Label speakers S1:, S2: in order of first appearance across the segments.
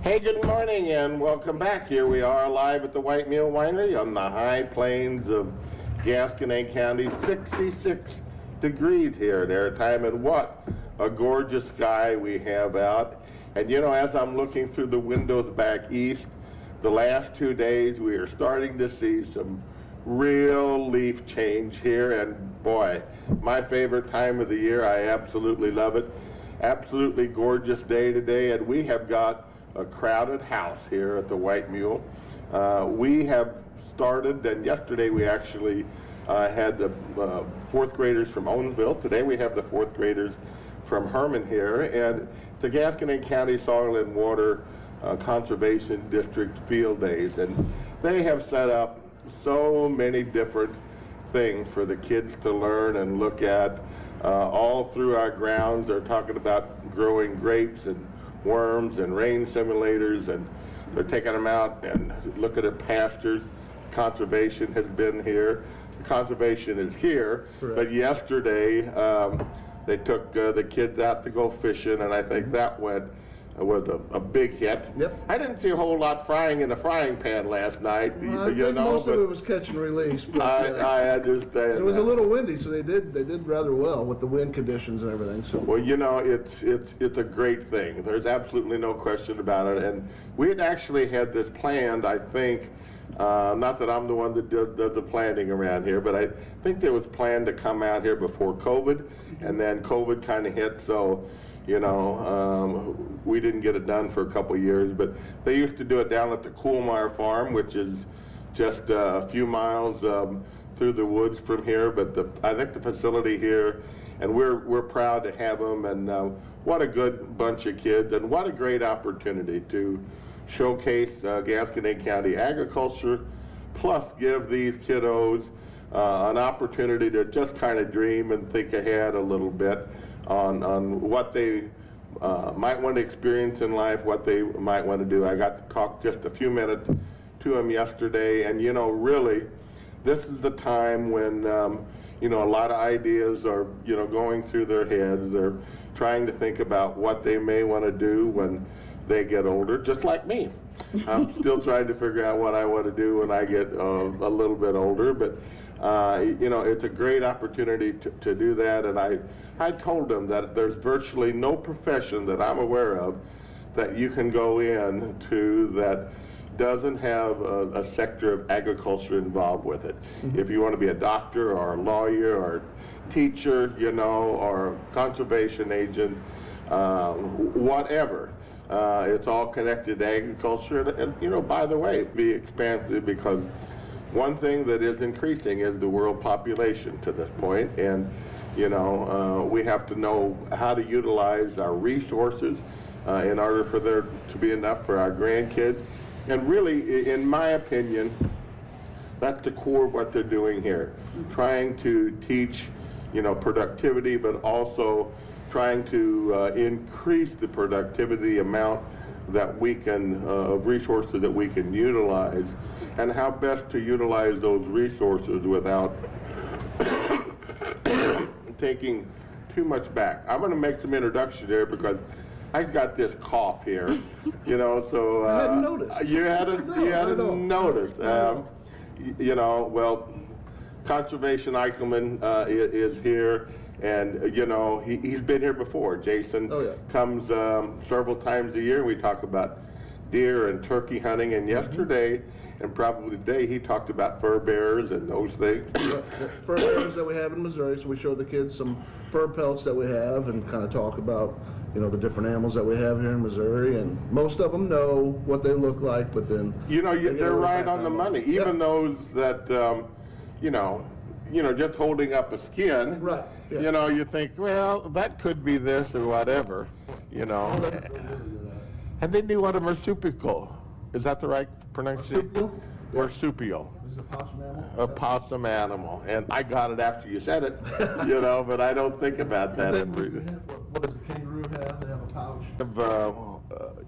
S1: Hey, good morning and welcome back. Here we are live at the White Mule Winery on the high plains of Gasconade County. 66 degrees here at airtime, and what a gorgeous sky we have out. And you know, as I'm looking through the windows back east, the last 2 days we are starting to see some real leaf change here, and boy, my favorite time of the year. I absolutely love it. Absolutely gorgeous day today, and we have got a crowded house here at the White Mule. We have started, and yesterday we actually had the fourth graders from Owensville. Today we have the fourth graders from Herman here, and the Gasconade County Soil and Water Conservation District Field Days, and they have set up so many different things for the kids to learn and look at all through our grounds. They're talking about growing grapes and worms and rain simulators, and they're taking them out and looking at pastures. Conservation has been here. Conservation is here. Correct. But yesterday they took the kids out to go fishing, and I think that was a big hit. Yep. I didn't see a whole lot frying in the frying pan last night.
S2: Well, I think most of it was catch and release. But,
S1: I understand.
S2: It was a little windy, so they did rather well with the wind conditions and everything. So.
S1: Well, you know, it's a great thing. There's absolutely no question about it. And we had actually had this planned, I think. Not that I'm the one that does the planning around here, but I think it was planned to come out here before COVID, and then COVID kind of hit, so you know, we didn't get it done for a couple of years. But they used to do it down at the Coolmeyer Farm, which is just a few miles through the woods from here. But I think the facility here, and we're proud to have them, and what a good bunch of kids, and what a great opportunity to showcase Gasconade County agriculture, plus give these kiddos an opportunity to just kind of dream and think ahead a little bit on what they might want to experience in life, what they might want to do. I got to talk just a few minutes to them yesterday, and you know, really, this is the time when you know, a lot of ideas are, you know, going through their heads. They're trying to think about what they may want to do when they get older, just like me. I'm still trying to figure out what I want to do when I get a little bit older, but you know, it's a great opportunity to do that. And I told them that there's virtually no profession that I'm aware of that you can go into that doesn't have a sector of agriculture involved with it. Mm-hmm. If you want to be a doctor or a lawyer or teacher, you know, or conservation agent, whatever. It's all connected to agriculture, and you know, by the way, be expansive, because one thing that is increasing is the world population to this point, and you know, we have to know how to utilize our resources in order for there to be enough for our grandkids. And really, in my opinion, that's the core of what they're doing here, trying to teach, you know, productivity, but also trying to increase the productivity amount that we can, of resources that we can utilize, and how best to utilize those resources without taking too much back. I'm going to make some introduction there because I got this cough here, you know, so
S2: I hadn't noticed.
S1: You hadn't noticed. You know, well, Conservation Eichelman is here. And, you know, he's been here before. Jason comes several times a year, and we talk about deer and turkey hunting. And yesterday, and probably today, he talked about fur bearers and those things.
S2: Yeah, fur bearers that we have in Missouri, so we show the kids some fur pelts that we have and kind of talk about, you know, the different animals that we have here in Missouri. And most of them know what they look like, but then...
S1: You know, they're right on the money. Even those that, you know, just holding up a skin, right. Yeah. You know, you think, well, that could be this or whatever, you know. And they knew what a marsupial, is that the right pronunciation?
S2: Marsupial?
S1: Marsupial.
S2: Is it a possum animal?
S1: A possum animal. And I got it after you said it, you know, but I don't think about that.
S2: What does a kangaroo have? They have a pouch.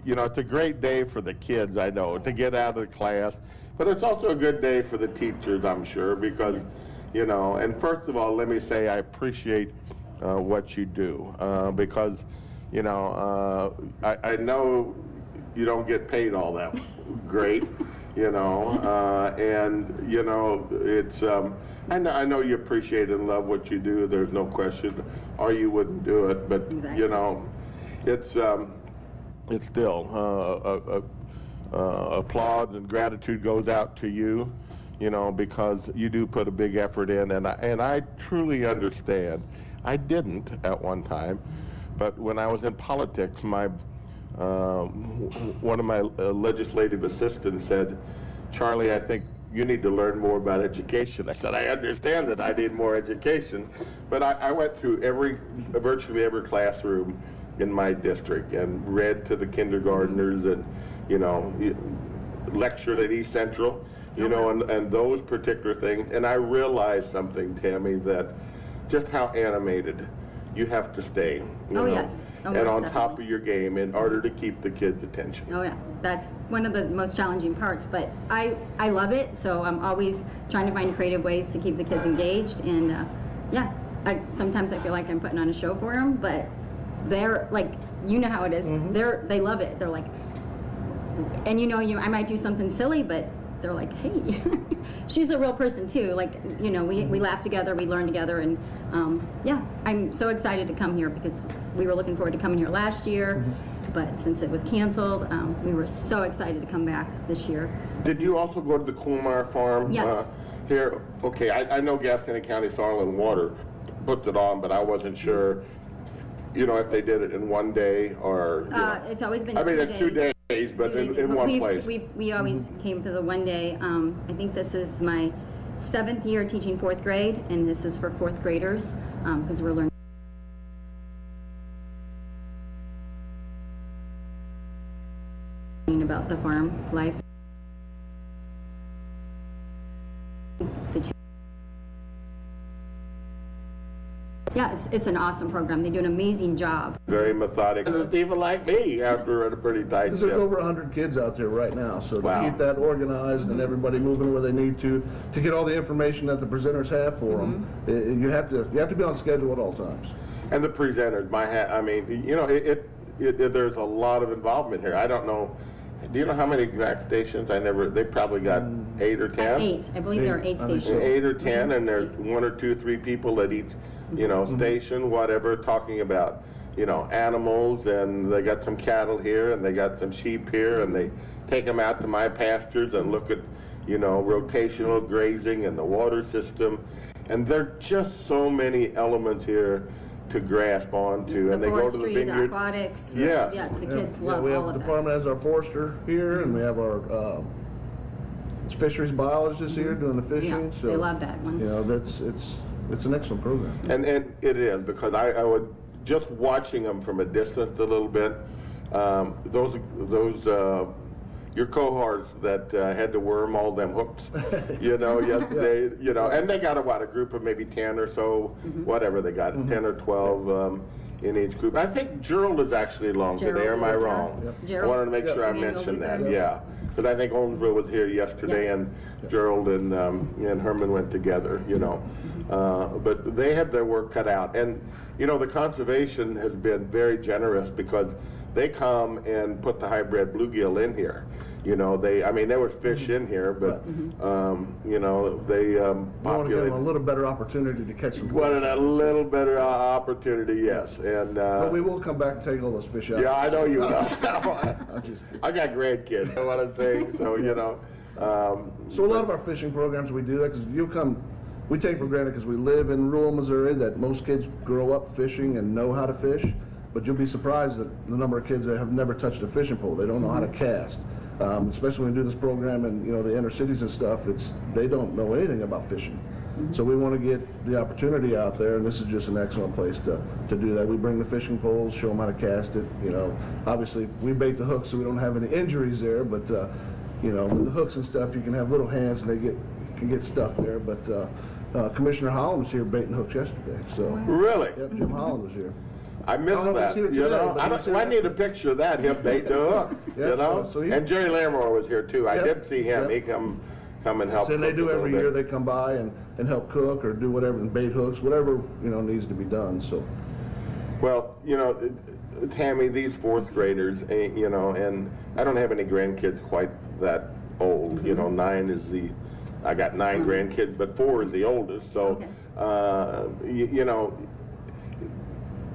S1: You know, it's a great day for the kids, I know, to get out of the class. But it's also a good day for the teachers, I'm sure, because... You know, and first of all, let me say I appreciate what you do because, you know, I know you don't get paid all that great, you know, and you know, it's I know you appreciate and love what you do. There's no question, or you wouldn't do it. But
S3: Exactly.
S1: you know, it's still applause and gratitude goes out to you, you know, because you do put a big effort in, and I truly understand. I didn't at one time, but when I was in politics, my one of my legislative assistants said, "Charlie, I think you need to learn more about education." I said, "I understand that I need more education," but I went through virtually every classroom in my district and read to the kindergartners and, you know, lectured at East Central, you know, and those particular things. And I realized something, Tammy, that just how animated you have to stay, you know,
S3: yes. Oh,
S1: and
S3: most
S1: on top
S3: definitely.
S1: of your game in order to keep the kids' attention.
S3: Oh yeah, that's one of the most challenging parts, but I love it, so I'm always trying to find creative ways to keep the kids engaged, and yeah, sometimes I feel like I'm putting on a show for them, but they're like, you know how it is, they love it. They're like, and you know, I might do something silly, but they're like, hey, she's a real person too. Like, you know, we laugh together, we learn together, and yeah, I'm so excited to come here because we were looking forward to coming here last year, but since it was canceled, we were so excited to come back this year.
S1: Did you also go to the Coolmire Farm?
S3: Yes.
S1: Here, okay, I know Gascony County Soil and Water put it on, but I wasn't sure, you know, if they did it in one day or, you know.
S3: It's always been
S1: 2 days. I mean, it's 2
S3: days.
S1: days, but
S3: 2 days.
S1: in
S3: But
S1: one place.
S3: We always came for the one day. I think this is my 7th year teaching 4th grade, and this is for 4th graders because we're learning about the farm life. Yeah, it's an awesome program. They do an amazing job.
S1: Very methodic. And it's even like me after a pretty tight
S2: There's
S1: ship.
S2: over 100 kids out there right now, so
S1: Wow.
S2: to keep that organized and everybody moving where they need to get all the information that the presenters have for them, you have to be on schedule at all times.
S1: And the presenters, I mean, you know, there's a lot of involvement here. I don't know. Do you know how many exact stations? They probably got 8 or 10?
S3: 8. I believe there are 8 stations.
S1: 8 or 10, and there's 1 or 2, 3 people at each, you know, station, whatever, talking about, you know, animals, and they got some cattle here, and they got some sheep here, and they take them out to my pastures and look at, you know, rotational grazing and the water system, and there are just so many elements here to grasp onto, and they go to the
S3: forestry,
S1: vineyard.
S3: the aquatics.
S1: Yes.
S3: Yes, the kids love
S2: we have
S3: all
S2: the
S3: of that.
S2: department has our forester here, and we have our fisheries biologist here doing the fishing.
S3: Yeah,
S2: so
S3: they love that one.
S2: You know, it's an excellent program.
S1: And it is, because I would, just watching them from a distance a little bit, those your cohorts that had to worm all them hooks, you know, yesterday, you know, and they got a group of maybe 10 or so, whatever they got, 10 or 12 in each group. I think Gerald is actually along today, or am I
S3: Gerald is,
S1: wrong?
S3: yeah.
S1: I
S3: Gerald.
S1: wanted to make sure I
S3: Emmanuel
S1: mentioned that,
S3: Luther.
S1: yeah. Because I think Owensville was here yesterday,
S3: Yes.
S1: and Gerald and Herman went together, you know. But they had their work cut out. And, you know, the conservation has been very generous because they come and put the hybrid bluegill in here. You know, there was fish in here, but, you know, they
S2: We want to give
S1: populated.
S2: them a little better opportunity to catch some fish.
S1: Wanted a little better opportunity, yes. And
S2: But we will come back and take all those fish out.
S1: yeah, I know you will.
S2: I'm just kidding.
S1: I got grandkids, I want to say, so, you know.
S2: So a lot of our fishing programs, we do that because we take for granted because we live in rural Missouri that most kids grow up fishing and know how to fish, but you'll be surprised at the number of kids that have never touched a fishing pole. They don't know how to cast. Especially when we do this program in, you know, the inner cities and stuff, they don't know anything about fishing. So we want to get the opportunity out there, and this is just an excellent place to do that. We bring the fishing poles, show them how to cast it. You know, obviously we bait the hooks so we don't have any injuries there, but you know, with the hooks and stuff, you can have little hands and they can get stuck there. But Commissioner Holland was here baiting hooks yesterday. So
S1: Really?
S2: yep, Jim Holland was here.
S1: I missed
S2: I don't know if
S1: that,
S2: he's here
S1: you
S2: today,
S1: know.
S2: but he's here
S1: I need a picture of that, him bait the hook,
S2: Yeah,
S1: you know.
S2: so he-
S1: And Jerry Lamore was here too. I
S2: Yep,
S1: did see him.
S2: yep.
S1: He come and help.
S2: And they
S1: cook
S2: do
S1: a little
S2: every
S1: bit.
S2: year. They come by and help cook or do whatever, and bait hooks, whatever, you know, needs to be done. So
S1: Well, you know, Tammy, these fourth graders, you know, and I don't have any grandkids quite that old. You know, 9 is I got 9 grandkids, but 4 is the oldest. So, you know,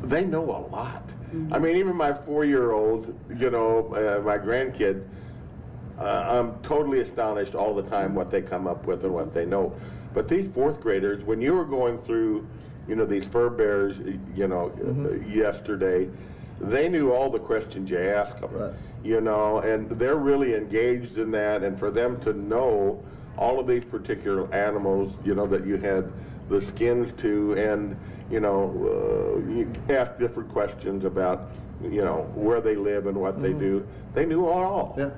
S1: they know a lot. I mean, even my 4-year-olds, you know, my grandkids, I'm totally astonished all the time what they come up with and what they know. But these fourth graders, when you were going through, you know, these fur bears, you know, yesterday, they knew all the questions you asked them,
S2: Right.
S1: you know, and they're really engaged in that. And for them to know all of these particular animals, you know, that you had the skins to, and, you know, you ask different questions about, you know, where they live and what they do. They knew it all.
S2: Yeah.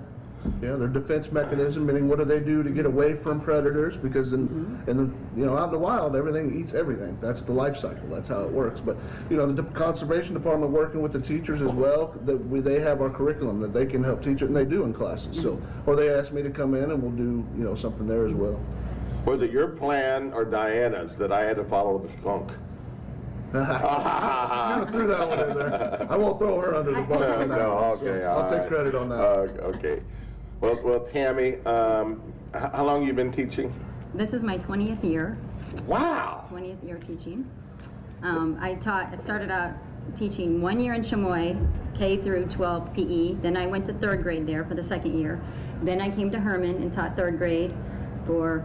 S2: Yeah, their defense mechanism, meaning what do they do to get away from predators? Because you know, out in the wild, everything eats everything. That's the life cycle. That's how it works. But you know, the conservation department working with the teachers as well. They have our curriculum that they can help teach it, and they do in classes. So, or they ask me to come in, and we'll do, you know, something there as well.
S1: Was it your plan or Diana's that I had to follow the skunk?
S2: You threw that one in there. I won't throw her under the bus. on that
S1: No,
S2: one,
S1: okay,
S2: so
S1: all
S2: I'll take
S1: right.
S2: credit on that.
S1: Okay. Well, Tammy, how long you been teaching?
S3: This is my 20th year.
S1: Wow.
S3: 20th year teaching. I started out teaching 1 year in Chamois, K through 12 PE. Then I went to 3rd grade there for the 2nd year. Then I came to Herman and taught 3rd grade for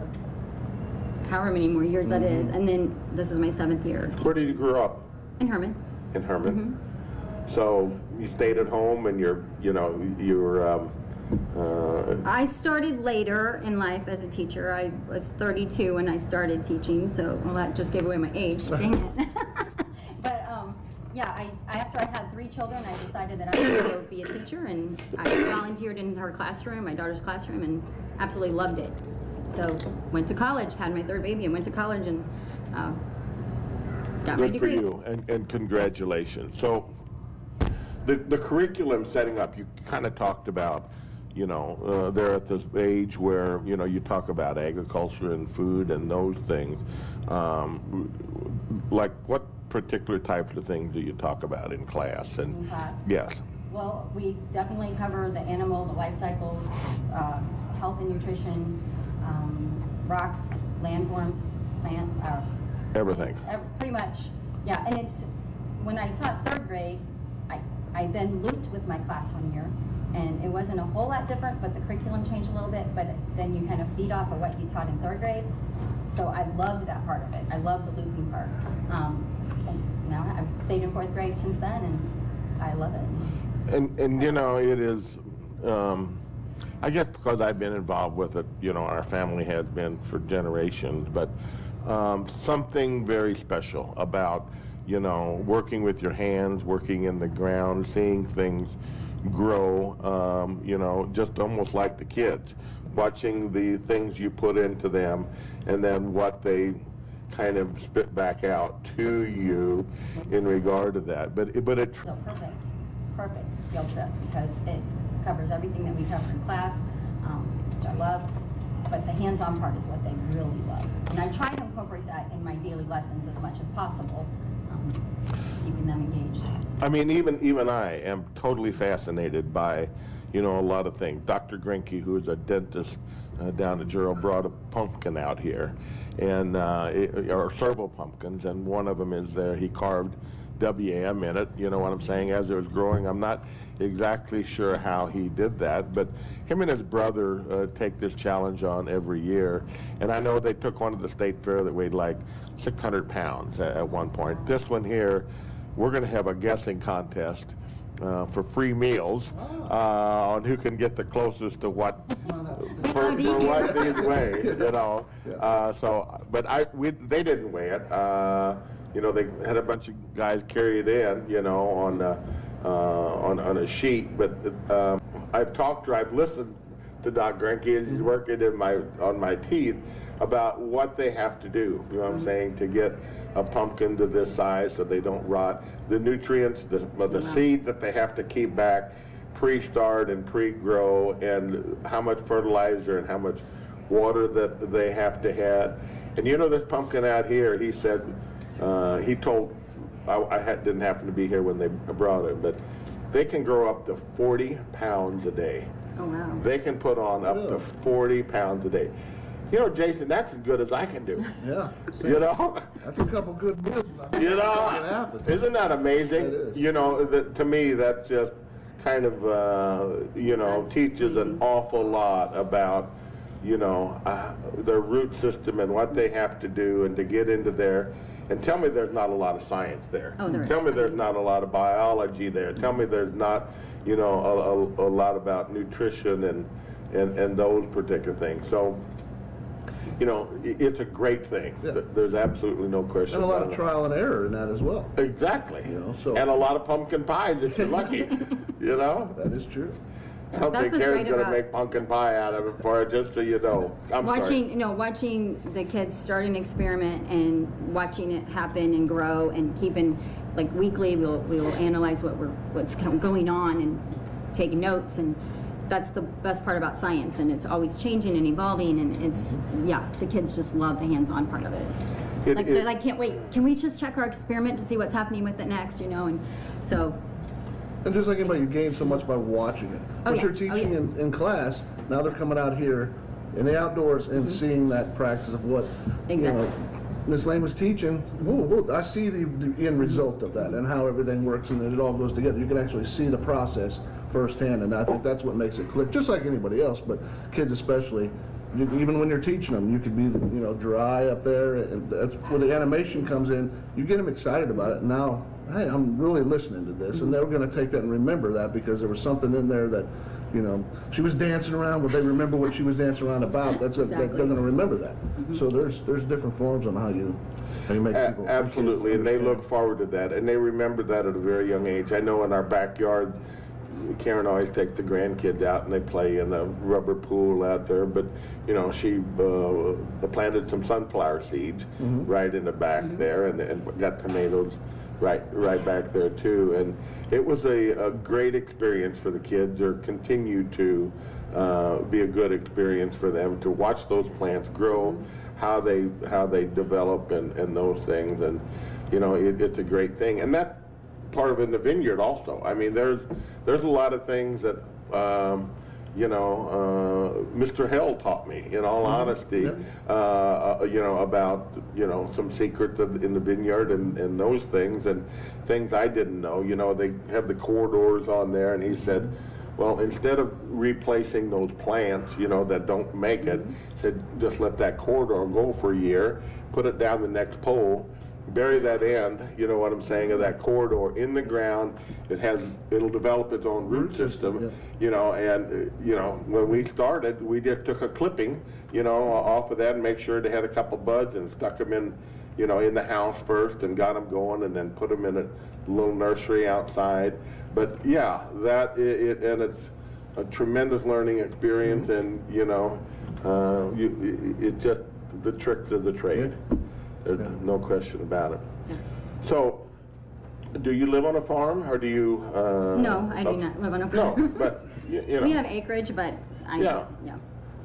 S3: however many more years that is. And then this is my 7th year.
S1: Where did you grow up?
S3: In Herman.
S1: In Herman. So you stayed at home, and you're
S3: I started later in life as a teacher. I was 32 when I started teaching, so well, that just gave away my age. Dang it. But yeah, after I had 3 children, I decided that I would go be a teacher, and I volunteered in her classroom, my daughter's classroom, and absolutely loved it. So went to college, had my 3rd baby, and went to college, and got my
S1: good for
S3: degree.
S1: you, and congratulations. So the curriculum setting up, you kind of talked about, you know, they're at this age where, you know, you talk about agriculture and food and those things. Like what particular types of things do you talk about in class? And
S3: In class?
S1: yes.
S3: Well, we definitely cover the animal, the life cycles, health and nutrition, rocks, landforms, plant,
S1: Everything.
S3: pretty much, yeah. And it's, when I taught 3rd grade, I then looped with my class 1 year, and it wasn't a whole lot different, but the curriculum changed a little bit, but then you kind of feed off of what you taught in 3rd grade. So I loved that part of it. I loved the looping part. And now I've stayed in 4th grade since then, and I love it.
S1: And you know, it is, I guess because I've been involved with it, you know, our family has been for generations, but something very special about, you know, working with your hands, working in the ground, seeing things grow, you know, just almost like the kids, watching the things you put into them and then what they kind of spit back out to you in regard to that. But it
S3: So perfect field trip, because it covers everything that we cover in class, which I love, but the hands-on part is what they really love. And I try to incorporate that in my daily lessons as much as possible, keeping them engaged.
S1: I mean, even I am totally fascinated by, you know, a lot of things. Dr. Grinke, who is a dentist down at Gerald, brought a pumpkin out here, and or several pumpkins, and one of them is there. He carved WM in it, you know what I'm saying, as it was growing. I'm not exactly sure how he did that, but him and his brother take this challenge on every year. And I know they took one to the state fair that weighed like 600 pounds at one point. This one here, we're going to have a guessing contest for free meals on who can get the closest to what for what these weigh, you know. They didn't weigh it. You know, they had a bunch of guys carry it in, you know, on a sheet. But I've listened to Doc Grinke, and he's working on my teeth about what they have to do. You know what I'm saying, to get a pumpkin to this size so they don't rot. The nutrients, the seed that they have to keep back, pre-start and pre-grow, and how much fertilizer and how much water that they have to have. And you know, this pumpkin out here, he said, he told, I didn't happen to be here when they brought it, but they can grow up to 40 pounds a day.
S3: Oh, wow.
S1: They can put on up to 40 pounds a day. You know, Jason, that's as good as I can do.
S2: Yeah.
S1: You know?
S2: That's a couple good meals.
S1: You know? Isn't that amazing?
S2: It is.
S1: You know, to me, that's just kind of, you know,
S3: That's
S1: teaches an awful lot about, you know, their root system and what they have to do and to get into there. And tell me there's not a lot of science there.
S3: Oh, there is.
S1: Tell me there's not a lot of biology there. Tell me there's not, you know, a lot about nutrition and those particular things. So, you know, it's a great thing.
S2: Yeah.
S1: There's absolutely no question
S2: And a lot
S1: about
S2: of
S1: it.
S2: trial and error in that as well.
S1: Exactly.
S2: You know, so-
S1: and a lot of pumpkin pies if you're lucky. You know?
S2: That is true.
S1: I don't
S3: That's
S1: think
S3: what's
S1: Karen's
S3: great
S1: going to
S3: about-
S1: make pumpkin pie out of it for it, just so you know. I'm sorry.
S3: Watching the kids start an experiment and watching it happen and grow and keeping, like weekly, we'll analyze what's going on and take notes, and that's the best part about science, and it's always changing and evolving, and it's, yeah, the kids just love the hands-on part of it. They're like, can't wait. Can we just check our experiment to see what's happening with it next, you know? And so,
S2: And just like anybody, you gain so much by watching it.
S3: Oh,
S2: What
S3: yeah.
S2: you're
S3: Oh,
S2: teaching
S3: yeah.
S2: in class, now they're coming out here in the outdoors and seeing that practice of what, you know,
S3: Exactly.
S2: Miss Lane was teaching. Whoa, I see the end result of that and how everything works and that it all goes together. You can actually see the process firsthand, and I think that's what makes it click, just like anybody else, but kids especially. Even when you're teaching them, you could be, you know, dry up there, and that's where the animation comes in. You get them excited about it. Now, hey, I'm really listening to this, and they're going to take that and remember that because there was something in there that, you know, she was dancing around, but they remember what she was dancing around about. They're going to remember that. So there's different forms on how you make people.
S1: Absolutely, and they look forward to that, and they remember that at a very young age. I know in our backyard, Karen always takes the grandkids out and they play in the rubber pool out there, but you know, she planted some sunflower seeds right in the back there, and got tomatoes right back there too, and it was a great experience for the kids, or continued to be a good experience for them to watch those plants grow, how they develop and those things, and you know, it's a great thing. And that part of it in the vineyard also. I mean, there's a lot of things that you know, Mr. Hell taught me, in all honesty, you know, about, you know, some secrets in the vineyard and those things, and things I didn't know. You know, they have the corridors on there, and he said, well, instead of replacing those plants, you know, that don't make it, said just let that corridor go for a year, put it down the next pole, bury that end, you know what I'm saying, of that corridor in the ground. It'll develop its own root system, you know, and you know, when we started, we just took a clipping, you know, off of that and make sure they had a couple buds and stuck them in, you know, in the house first and got them going, and then put them in a little nursery outside. But yeah, and it's a tremendous learning experience, and you know, it just the tricks of the trade. There's no question about it. So, do you live on a farm, or do you?
S3: No, I do not live on a farm.
S1: No, but you know.
S3: We have acreage, but yeah.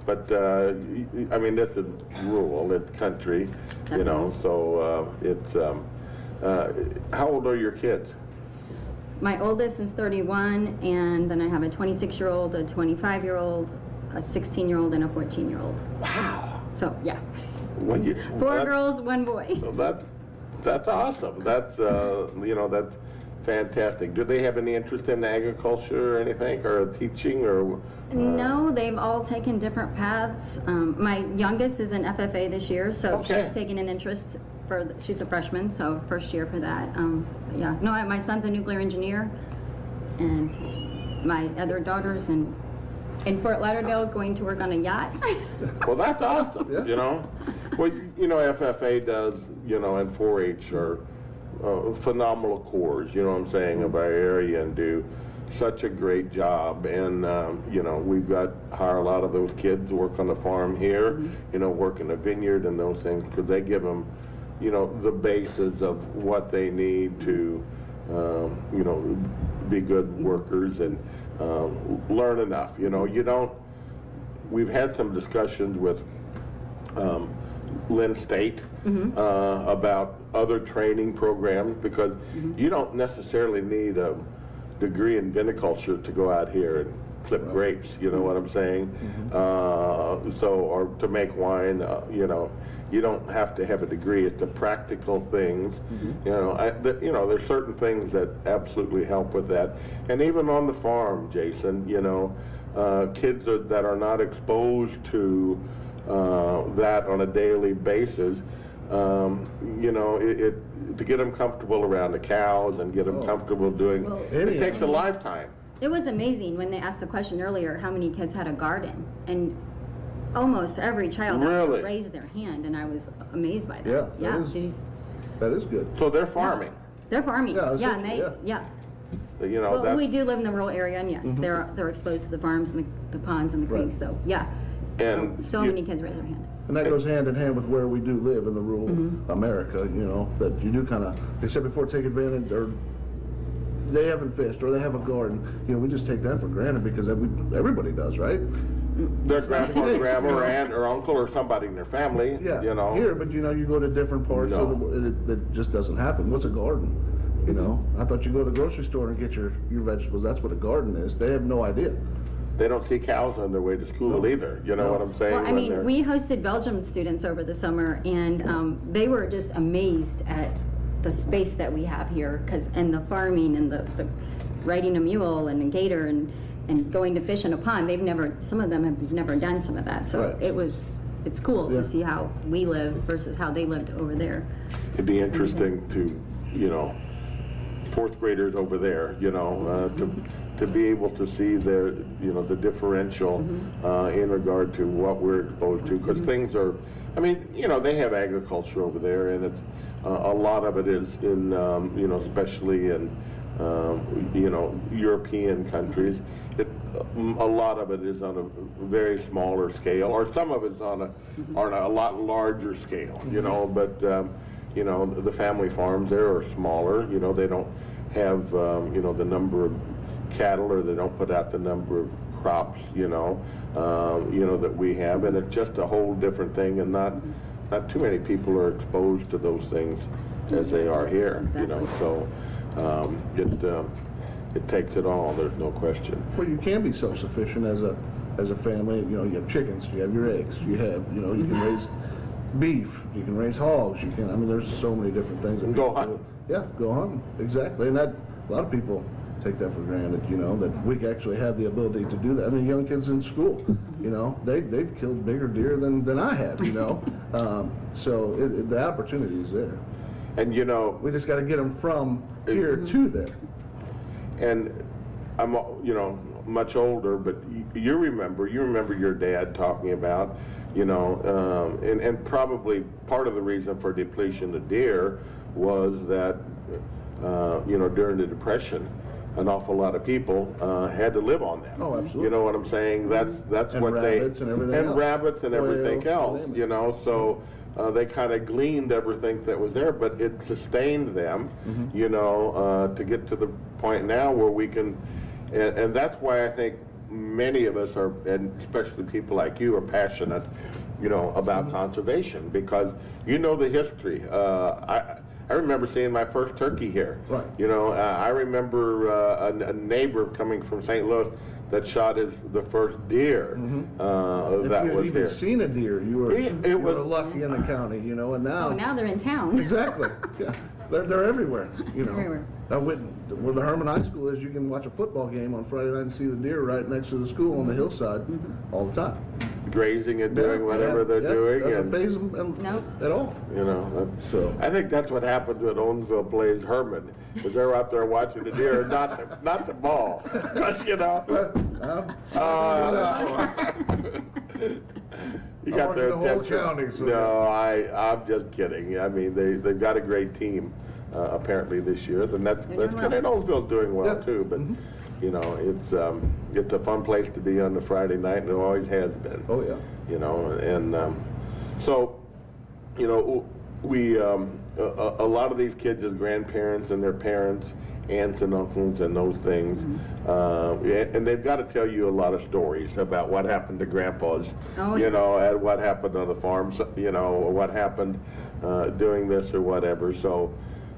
S1: But I mean, this is rural. It's country, you know. So it's. How old are your kids?
S3: My oldest is 31, and then I have a 26-year-old, a 25-year-old, a 16-year-old, and a 14-year-old.
S1: Wow.
S3: So yeah.
S1: Four
S3: girls, one boy.
S1: That's awesome. That's you know, that's fantastic. Do they have any interest in agriculture or anything, or teaching, or?
S3: No, they've all taken different paths. My youngest is in FFA this year, so she's taken an interest. She's a freshman, so first year for that. Yeah. No, my son's a nuclear engineer, and my other daughter's in Fort Lauderdale going to work on a yacht.
S1: Well, that's awesome. You know. Well, you know, FFA does, you know, and 4-H are phenomenal corps, you know what I'm saying, of our area, and do such a great job. And, you know, we've got hire a lot of those kids to work on the farm here, you know, work in the vineyard and those things, because they give them, you know, the basis of what they need to, you know, be good workers and learn enough. You know, we've had some discussions with Lynn State about other training programs, because you don't necessarily need a degree in viniculture to go out here and clip grapes, you know what I'm saying? Or to make wine, you know, you don't have to have a degree. It's the practical things. You know, there's certain things that absolutely help with that. And even on the farm, Jason, you know, kids that are not exposed to that on a daily basis, you know, to get them comfortable around the cows and get them comfortable doing, it takes a lifetime.
S3: It was amazing when they asked the question earlier, how many kids had a garden? And almost every child
S1: Really?
S3: raised their hand, and I was amazed by that.
S2: Yeah, that is good.
S1: So they're farming.
S3: They're farming.
S2: Yeah,
S3: and
S1: You know,
S3: well,
S1: that's,
S3: we do live in the rural area, and yes, they're exposed to the farms and the ponds and the creeks. So yeah,
S1: and
S3: so many kids raise their hand.
S2: And that goes hand in hand with where we do live in the rural America, you know, that you do kind of, they said before, take advantage, or they haven't fished, or they have a garden. You know, we just take that for granted because everybody does, right?
S1: their grandpa, or grandma, or aunt, or uncle, or somebody in their family,
S2: Yeah,
S1: you know.
S2: here, but you know, you go to different parts of the world, it just doesn't happen. What's a garden? You know, I thought you go to the grocery store and get your vegetables. That's what a garden is. They have no idea.
S1: They don't see cows on their way to school either, you know what I'm saying?
S3: Well, I mean, we hosted Belgium students over the summer, and they were just amazed at the space that we have here, and the farming and the riding a mule and a gator and going to fish in a pond. Some of them have never done some of that, so it's cool to see how we live versus how they lived over there.
S1: It'd be interesting to, you know, fourth graders over there, you know, to be able to see their, you know, the differential in regard to what we're exposed to, because things are, I mean, you know, they have agriculture over there, and it's a lot of it is in, you know, especially in, you know, European countries. A lot of it is on a very smaller scale, or some of it's on a lot larger scale, you know, but you know, the family farms there are smaller, you know, they don't have, you know, the number of cattle, or they don't put out the number of crops, you know, that we have, and it's just a whole different thing, and not too many people are exposed to those things as they are here, you know, so it takes it all, there's no question.
S2: Well, you can be self-sufficient as a family. You know, you have chickens, you have your eggs, you have, you know, you can raise beef, you can raise hogs, you can, I mean, there's so many different things. That
S1: Go hunting.
S2: Yeah, go hunting, exactly. And that, a lot of people take that for granted, you know, that we actually have the ability to do that. I mean, young kids in school, you know, they've killed bigger deer than I have, you know. So the opportunity is there.
S1: And you know,
S2: We just got to get them from here to there.
S1: and I'm, you know, much older, but you remember your dad talking about, you know, and probably part of the reason for depletion of deer was that, you know, during the Depression, an awful lot of people had to live on that.
S2: Oh, absolutely.
S1: You know what I'm saying? That's
S2: And
S1: what
S2: rabbits
S1: they
S2: and everything else.
S1: rabbits and everything
S2: Quail,
S1: else. You know, so they kind of gleaned everything that was there, but it sustained them. You know, to get to the point now where we can, and that's why I think many of us are, and especially people like you, are passionate, you know, about conservation, because you know the history. I remember seeing my first turkey here.
S2: Right.
S1: You know, I remember a neighbor coming from St. Louis that shot the first deer that
S2: If
S1: was
S2: you had
S1: here.
S2: even seen a deer, you were lucky in the county, you know, and now.
S3: Oh, now they're in town.
S2: Exactly. Yeah. They're everywhere, you know.
S3: Everywhere.
S2: Where the Herman High School is, you can watch a football game on Friday night and see the deer right next to the school on the hillside all the time.
S1: Grazing and doing whatever they're doing.
S2: Doesn't
S1: And,
S2: faze them
S3: Nope.
S2: at all.
S1: you know,
S2: So.
S1: I think that's what happens when Owensville plays Herman, because they're out there watching the deer, not the ball. Because, you know. You got their
S2: the whole
S1: attention.
S2: county, so
S1: No, I'm just kidding. I mean, they've got a great team apparently this year. Then that's
S3: doing
S1: good.
S3: well.
S1: And Owensville's doing well
S2: Yeah.
S1: too. But you know, it's a fun place to be on the Friday night, and it always has been.
S2: Oh, yeah.
S1: You know, and so, you know, we a lot of these kids as grandparents and their parents, aunts and uncles and those things, and they've got to tell you a lot of stories about what happened to grandpas,
S3: Oh,
S1: you
S3: yeah.
S1: know, and what happened on the farms, you know, or what happened doing this or whatever. So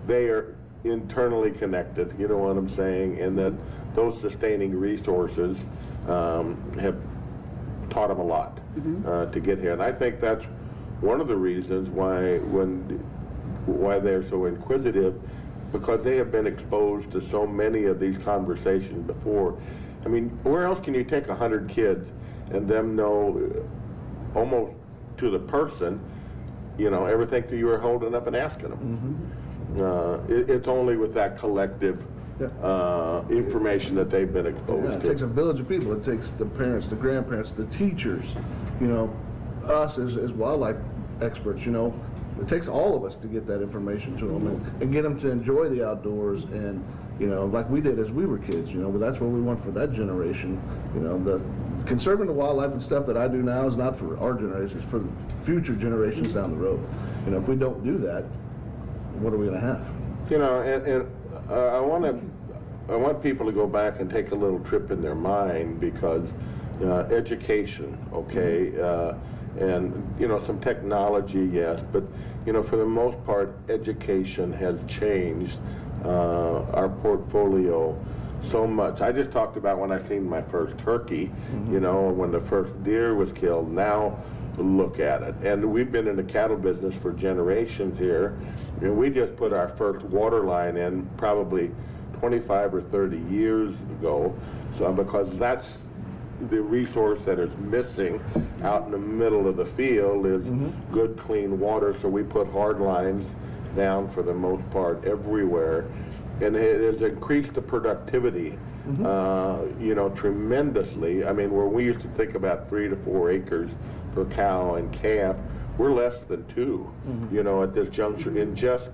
S1: they are, internally connected, you know what I'm saying, and that those sustaining resources have taught them a lot to get here. And I think that's one of the reasons why they're so inquisitive, because they have been exposed to so many of these conversations before. I mean, where else can you take 100 kids and them know almost to the person, you know, everything that you were holding up and asking them? It's only with that collective information that they've been exposed to.
S2: It takes a village of people. It takes the parents, the grandparents, the teachers, you know, us as wildlife experts, you know. It takes all of us to get that information to them and get them to enjoy the outdoors, and, you know, like we did as we were kids, you know, but that's what we want for that generation. You know, the conserving the wildlife and stuff that I do now is not for our generation, it's for the future generations down the road. You know, if we don't do that, what are we going to have? You know,
S1: and I want people to go back and take a little trip in their mind, because education, okay, and, you know, some technology, yes, but, you know, for the most part, education has changed our portfolio so much. I just talked about when I seen my first turkey, you know, when the first deer was killed. Now look at it. And we've been in the cattle business for generations here, and we just put our first water line in probably 25 or 30 years ago, so because that's the resource that is missing out in the middle of the field is good, clean water. So we put hard lines down for the most part everywhere, and it has increased the productivity, you know, tremendously. I mean, where we used to think about 3 to 4 acres per cow and calf, we're less than 2, you know, at this juncture, in just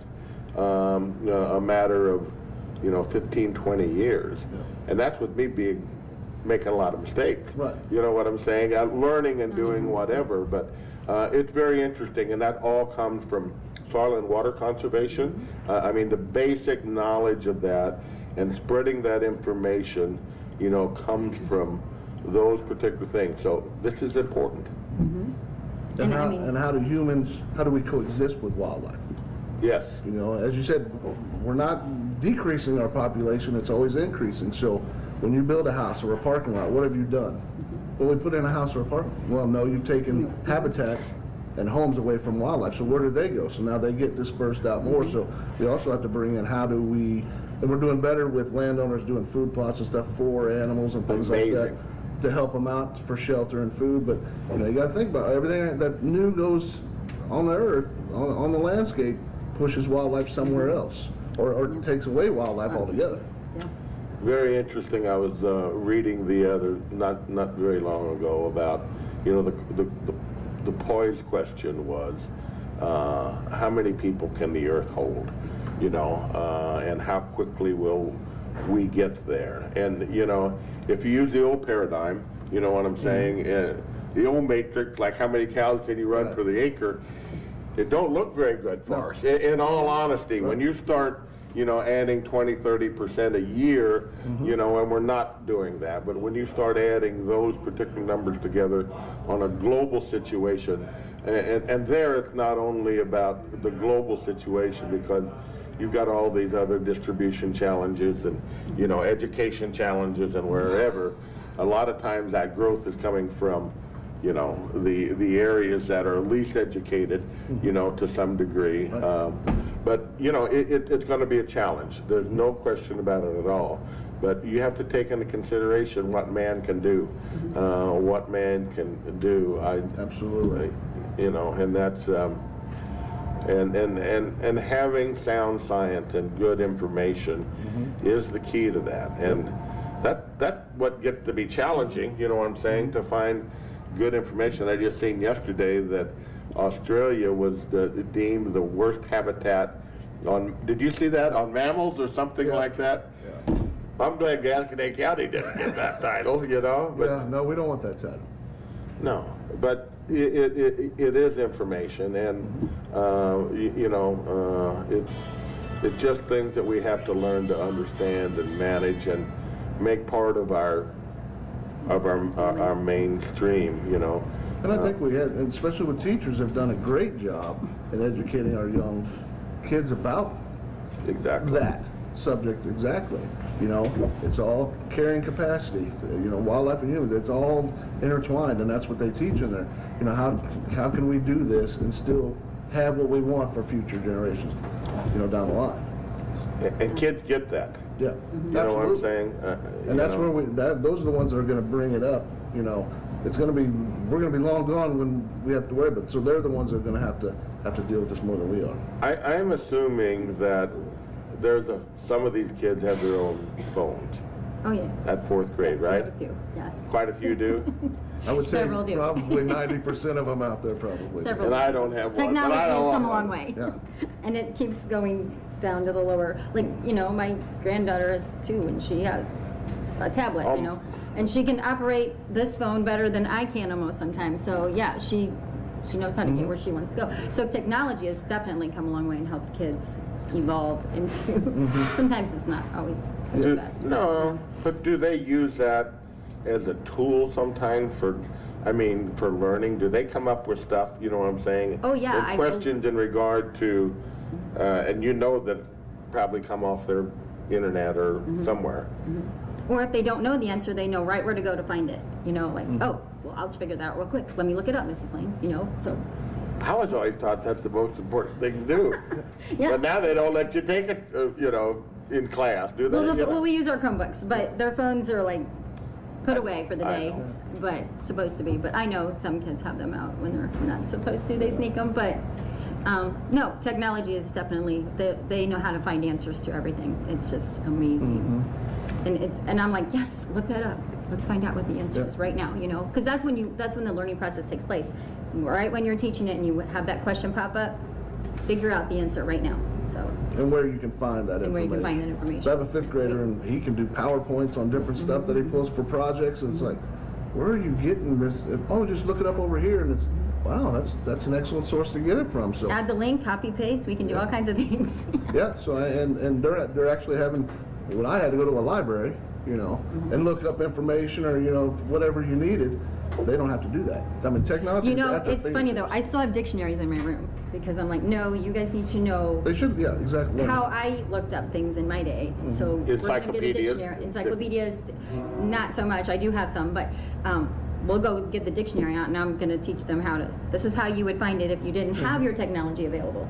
S1: a matter of, you know, 15, 20 years. And that's with me making a lot of mistakes. Right. You know what I'm saying? Learning and doing whatever, but it's very interesting, and that all comes from soil and water conservation. I mean, the basic knowledge of that and spreading that information, you know, comes from those particular things. So this is important.
S2: And how do we coexist with wildlife?
S1: Yes.
S2: You know, as you said, we're not decreasing our population, it's always increasing. So when you build a house or a parking lot, what have you done? Well, we put in a house or a parking lot. Well, no, you've taken habitat and homes away from wildlife. So where do they go? So now they get dispersed out more. So we also have to bring in, how do we, and we're doing better with landowners doing food plots and stuff for animals and things like that to help them out for shelter and food. But, you know, you got to think about everything that new goes on the earth, on the landscape, pushes wildlife somewhere else, or takes away wildlife altogether.
S1: Very interesting. I was reading the other, not very long ago, about, you know, the poise question was, how many people can the earth hold, you know, and how quickly will we get there? And, you know, if you use the old paradigm, you know what I'm saying, the old matrix, like how many cows can you run for the acre, it don't look very good for us. In all honesty, when you start, you know, adding 20–30% a year, you know, and we're not doing that, but when you start adding those particular numbers together on a global situation, and there it's not only about the global situation, because you've got all these other distribution challenges and, you know, education challenges and wherever. A lot of times that growth is coming from, you know, the areas that are least educated, you know, to some degree. But, you know, it's going to be a challenge. There's no question about it at all. But you have to take into consideration what man can do, what man can do.
S2: Absolutely.
S1: You know, and that's, and having sound science and good information is the key to that. And that's what gets to be challenging, you know what I'm saying, to find good information. I just seen yesterday that Australia was deemed the worst habitat on, did you see that, on mammals or something like that? I'm glad Gascony County didn't get that title, you know. But
S2: no, we don't want that title.
S1: No, but it is information, and you know, it's just things that we have to learn to understand and manage and make part of our mainstream, you know.
S2: And I think we had, and especially with teachers, have done a great job in educating our young kids about
S1: Exactly.
S2: that subject exactly. You know, it's all carrying capacity. You know, wildlife and humans, it's all intertwined, and that's what they teach in there. You know, how can we do this and still have what we want for future generations, you know, down the line.
S1: And kids get that.
S2: Yeah,
S1: You know what I'm saying?
S2: And that's where those are the ones that are going to bring it up. You know, we're going to be long gone when we have to worry about it. So they're the ones that are going to have to deal with this more than we are.
S1: I am assuming that some of these kids have their own phones.
S3: Oh, yes.
S1: At 4th grade,
S3: Yes,
S1: right?
S3: Quite a few, yes.
S1: Quite a few do.
S2: I would say
S3: Several do.
S2: probably 90% of them out there probably.
S3: Several.
S1: And I don't have one.
S3: Technology
S1: but I don't
S3: has come a
S1: want
S3: long
S1: one.
S3: way.
S2: Yeah.
S3: And it keeps going down to the lower, like, you know, my granddaughter is 2 and she has a tablet, you know, and she can operate this phone better than I can almost sometimes. So yeah, she knows how to get where she wants to go. So technology has definitely come a long way and helped kids evolve into, sometimes it's not always for the best.
S1: No, but do they use that as a tool sometimes for learning? Do they come up with stuff, you know what I'm saying?
S3: Oh, yeah,
S1: And questions in regard to, and you know that probably come off their internet or somewhere.
S3: Or if they don't know the answer, they know right where to go to find it. You know, like, oh, well, I'll just figure that out real quick. Let me look it up, Mrs. Lane, you know, so.
S1: I was always taught that's the most important thing to do.
S3: Yeah.
S1: But now they don't let you take it, you know, in class, do they?
S3: Well,
S1: You know?
S3: well, we use our Chromebooks, but their phones are like put away for the
S1: I
S3: day,
S1: know.
S3: but supposed to be. But I know some kids have them out when they're not supposed to. They sneak them, but no, technology is definitely they know how to find answers to everything. It's just amazing, and I'm like, yes, look that up. Let's find out what the answer is right now. You know, because that's when the learning process takes place. Right when you're teaching it and you have that question pop up, figure out the answer right now. So.
S2: And where you can find that information.
S3: And where you can find that information.
S2: I have a 5th grader and he can do PowerPoints on different stuff that he pulls for projects, and it's like, where are you getting this? Oh, just look it up over here, and it's, wow, that's an excellent source to get it from. So
S3: Add the link, copy paste. We can do all kinds of things.
S2: yeah, so and they're actually having, when I had to go to a library, you know, and look up information or, you know, whatever you needed, they don't have to do that. I mean, technology.
S3: You know,
S2: at their
S3: it's funny
S2: fingertips.
S3: though. I still have dictionaries in my room because I'm like, no, you guys need to know
S2: They should, yeah, exactly.
S3: how I looked up things in my day. So we're gonna get a
S1: Encyclopedias.
S3: dictionary. Encyclopedias, not so much. I do have some, but we'll go get the dictionary out, and I'm going to teach them how to. This is how you would find it if you didn't have your technology available.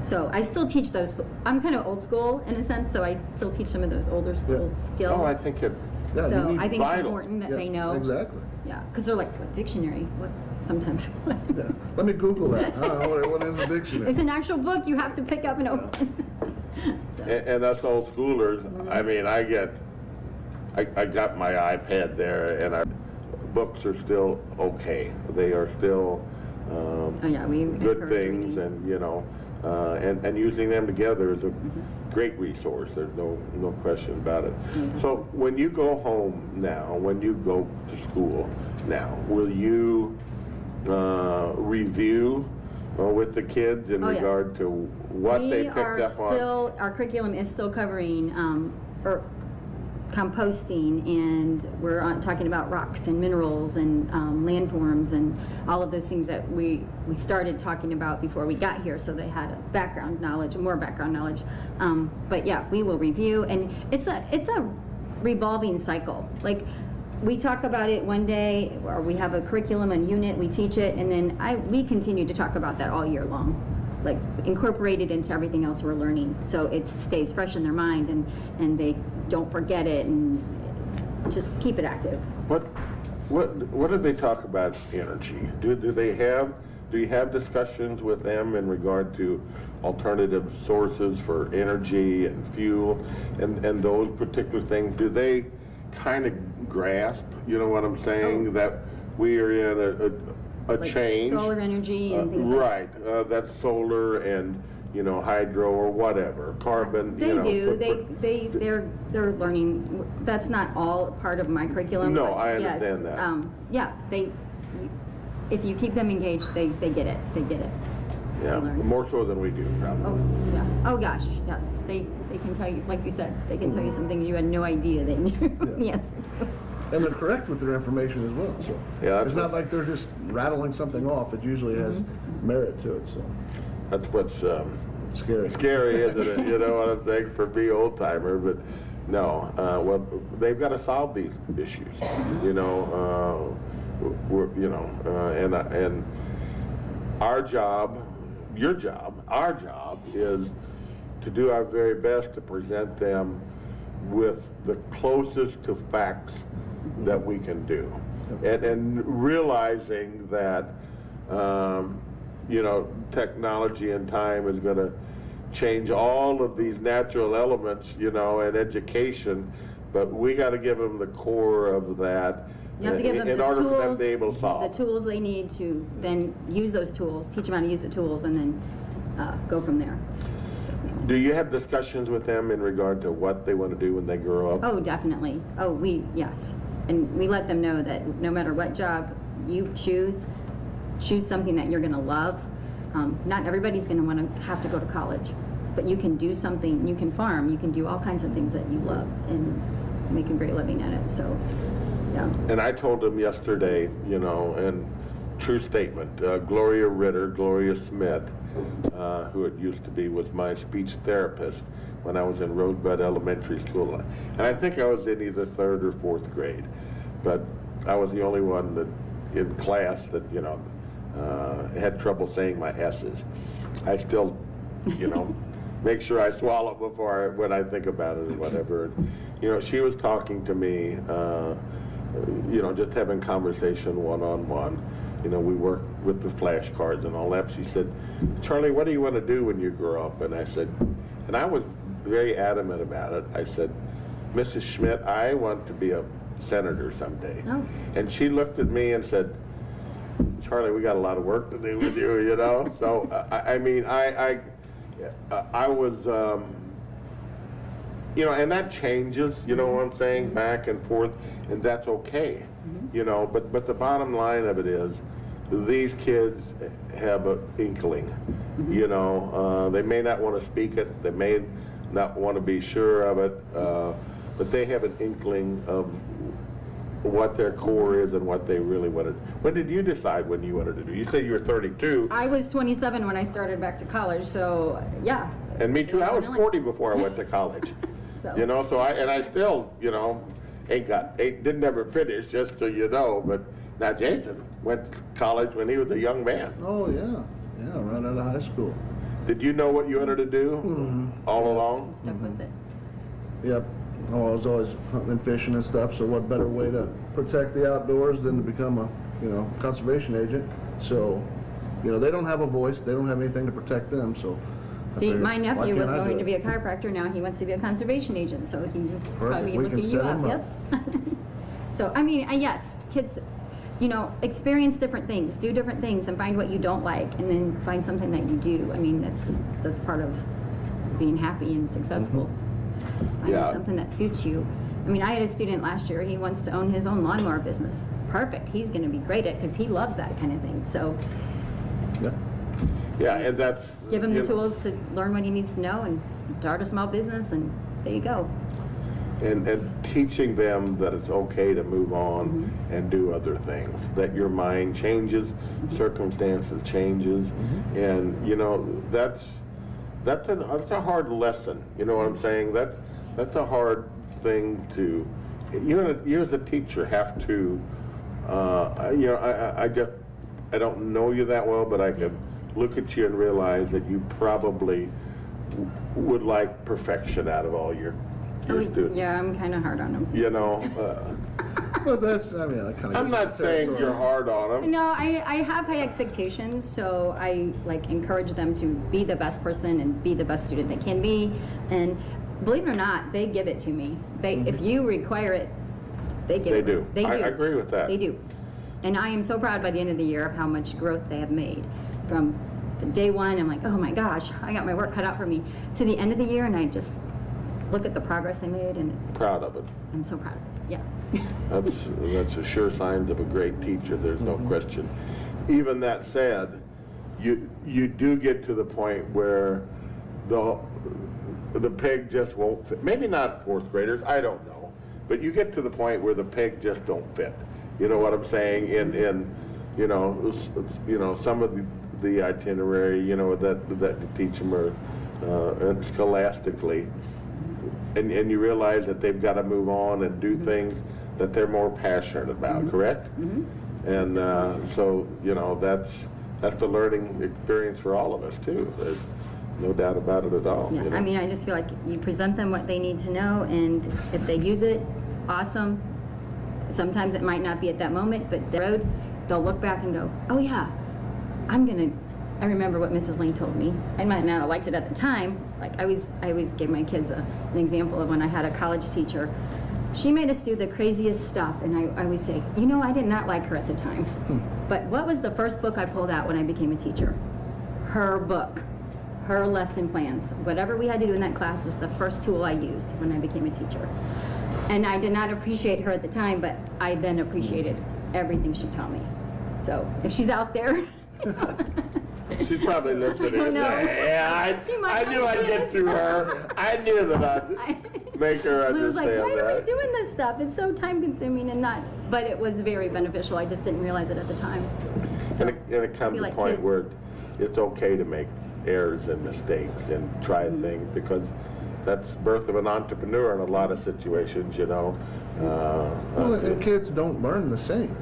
S3: So I still teach those. I'm kind of old school in a sense, so I still teach some of those older school skills.
S1: Oh, I think it.
S2: Yeah,
S3: So
S2: you need
S3: I think
S1: vital.
S3: it's important that
S2: Yeah,
S3: they know.
S2: exactly.
S3: Yeah, because they're like, what dictionary? What? Sometimes.
S2: Yeah. Let me Google that. What is a dictionary?
S3: It's an actual book you have to pick up and open. So.
S1: And us old schoolers, I mean, I got my iPad there, and our books are still okay. They are still
S3: Oh yeah, we
S1: good
S3: encourage
S1: things,
S3: reading.
S1: and you know, and using them together is a great resource. There's no question about it. So when you go home now, when you go to school now, will you review with the kids in
S3: Oh, yes.
S1: regard to what they picked up on?
S3: Our curriculum is still covering composting, and we're talking about rocks and minerals and landforms and all of those things that we started talking about before we got here, so they had more background knowledge. But yeah, we will review, and it's a revolving cycle. Like, we talk about it one day, or we have a curriculum and unit, we teach it, and then we continue to talk about that all year long, like incorporate it into everything else we're learning, so it stays fresh in their mind, and they don't forget it, and just keep it active.
S1: What do they talk about energy? Do you have discussions with them in regard to alternative sources for energy and fuel and those particular things? Do they kind of grasp, you know what I'm saying, that we are in a
S3: Like
S1: change?
S3: solar energy and things like that.
S1: Right, that's solar and, you know, hydro or whatever, carbon,
S3: They
S1: you know.
S3: do. They're learning. That's not all part of my curriculum.
S1: No,
S3: but
S1: I
S3: yes,
S1: understand that.
S3: Yeah, if you keep them engaged, they get it. They get it.
S1: Yeah,
S3: learn.
S1: more so than we do, probably.
S3: Oh yeah. Oh gosh, yes. They can tell you, like you said, they can tell you some things you had no idea they knew the answer to.
S2: And they're correct with their information as well. So
S1: Yeah,
S2: it's not like they're just rattling something off. It usually has merit to it. So
S1: That's what's
S2: Scary.
S1: Scary, isn't it? You know what I'm saying, for me, old timer, but no. Well, they've got to solve these issues. You know, and our job, your job, our job is to do our very best to present them with the closest to facts that we can do, and realizing that you know, technology and time is going to change all of these natural elements, you know, and education, but we got to give them the core of that.
S3: You have to give them
S1: in
S3: the
S1: order
S3: tools,
S1: for them to be able to solve.
S3: the tools they need to then use those tools, teach them how to use the tools, and then go from there.
S1: Do you have discussions with them in regard to what they want to do when they grow up?
S3: Oh, definitely. Oh, yes. And we let them know that no matter what job you choose something that you're going to love. Not everybody's going to want to have to go to college, but you can do something, you can farm, you can do all kinds of things that you love and make a great living at it. So, yeah.
S1: And I told them yesterday, you know, and true statement, Gloria Smith, who it used to be, was my speech therapist when I was in Rosebud Elementary School. And I think I was in either 3rd or 4th grade, but I was the only one that in class that, you know, had trouble saying my S's. I still, you know, make sure I swallow before when I think about it or whatever. You know, she was talking to me, you know, just having conversation one-on-one. You know, we work with the flashcards and all that. She said, Charlie, what do you want to do when you grow up? And I said, and I was very adamant about it. I said, Mrs. Schmidt, I want to be a senator someday. Oh. And she looked at me and said, Charlie, we got a lot of work to do with you, you know? So, I mean, I was, you know, and that changes, you know what I'm saying, back and forth, and that's okay, you know, but the bottom line of it is, these kids have an inkling, you know, they may not want to speak it, they may not want to be sure of it, but they have an inkling of what their core is and what they really wanted. When did you decide when you wanted to do? You said you were 32.
S3: I was 27 when I started back to college, so yeah.
S1: And me too. I was 40 before I went to college.
S3: So.
S1: You know, so I still, you know, didn't ever finish, just so you know. But now Jason went to college when he was a young man.
S2: Oh yeah, right out of high school.
S1: Did you know what you wanted to do all along?
S3: Stuck with it.
S2: Yep. Oh, I was always hunting and fishing and stuff, so what better way to protect the outdoors than to become a, you know, conservation agent. So, you know, they don't have a voice, they don't have anything to protect them, so.
S3: See, my nephew was going to be a chiropractor, now he wants to be a conservation agent, so he's probably looking you up. Yep. So, I mean, yes, kids, you know, experience different things, do different things, and find what you don't like, and then find something that you do. I mean, that's part of being happy and successful. Find something that suits you. I mean, I had a student last year, he wants to own his own lawnmower business. Perfect, he's going to be great at it because he loves that kind of thing. So,
S1: yeah, and that's...
S3: Give him the tools to learn what he needs to know and start a small business, and there you go.
S1: And teaching them that it's okay to move on and do other things, that your mind changes, circumstances changes, and, you know, that's a hard lesson, you know what I'm saying? That's a hard thing to, you as a teacher have to, you know, I don't know you that well, but I can look at you and realize that you probably would like perfection out of all your students.
S3: Yeah, I'm kind of hard on them.
S1: You know,
S2: well, that's, I mean, that kind of.
S1: I'm not saying you're hard on them.
S3: No, I have high expectations, so I like encourage them to be the best person and be the best student they can be. And believe it or not, they give it to me. If you require it, they give it.
S1: They do. I agree with that.
S3: They do. And I am so proud by the end of the year of how much growth they have made. From the day one, I'm like, oh my gosh, I got my work cut out for me, to the end of the year, and I just look at the progress they made, and
S1: proud of it.
S3: I'm so proud of it. Yeah.
S1: That's a sure sign of a great teacher. There's no question. Even that said, you do get to the point where the peg just won't fit. Maybe not 4th graders, I don't know, but you get to the point where the peg just don't fit. You know what I'm saying? In you know some of the itinerary, you know, that you teach them, or and scholastically, and you realize that they've got to move on and do things that they're more passionate about, correct? And so, you know, that's the learning experience for all of us too. There's no doubt about it at all.
S3: Yeah,
S1: you know?
S3: I mean, I just feel like you present them what they need to know, and if they use it, awesome. Sometimes it might not be at that moment, but the road, they'll look back and go, oh yeah, I remember what Mrs. Lane told me. I might not have liked it at the time. Like I always give my kids an example of when I had a college teacher. She made us do the craziest stuff, and I always say, you know, I did not like her at the time. But what was the first book I pulled out when I became a teacher? Her book, her lesson plans. Whatever we had to do in that class was the first tool I used when I became a teacher. And I did not appreciate her at the time, but I then appreciated everything she taught me. So if she's out there,
S1: She's probably listening.
S3: I
S1: And
S3: know.
S1: saying, yeah,
S3: She might
S1: I knew
S3: not
S1: I'd
S3: be
S1: get through her. I knew that I'd make her
S3: I was like,
S1: understand
S3: why are we
S1: that.
S3: doing this stuff? It's so time consuming and not, but it was very beneficial. I just didn't realize it at the time. So,
S1: And it comes
S3: feel
S1: to a
S3: like
S1: point
S3: kids-
S1: where it's okay to make errors and mistakes and try
S3: Mm-hmm.
S1: things, because that's birth of an entrepreneur in a lot of situations, you know.
S2: Well, and kids don't learn the same.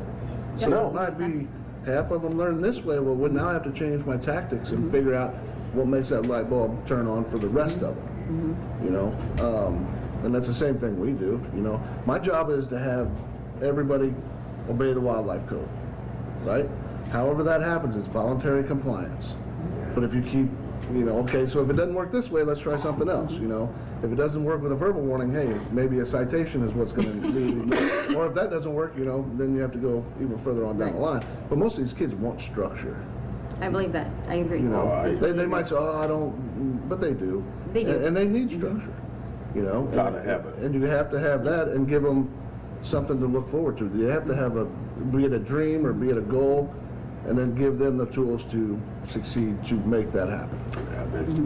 S2: So
S1: No.
S2: it might be half of them learn this way. Well, now I have to change my tactics and figure out what makes that light bulb turn on for the rest of them. You know, and that's the same thing we do. You know, my job is to have everybody obey the wildlife code, right? However that happens, it's voluntary compliance. But if you keep, you know, okay, so if it doesn't work this way, let's try something else. You know, if it doesn't work with a verbal warning, hey, maybe a citation is what's going to lead. Or if that doesn't work, you know, then you have to go even further on down the line. But most of these kids want structure.
S3: I believe that. I agree.
S2: You know,
S1: I-
S2: they might say, oh, I don't, but they do.
S3: They do.
S2: And they need structure. You know,
S1: Gotta have it.
S2: and you have to have that and give them something to look forward to. You have to have be it a dream or be it a goal, and then give them the tools to succeed to make that happen.
S1: Yeah, there's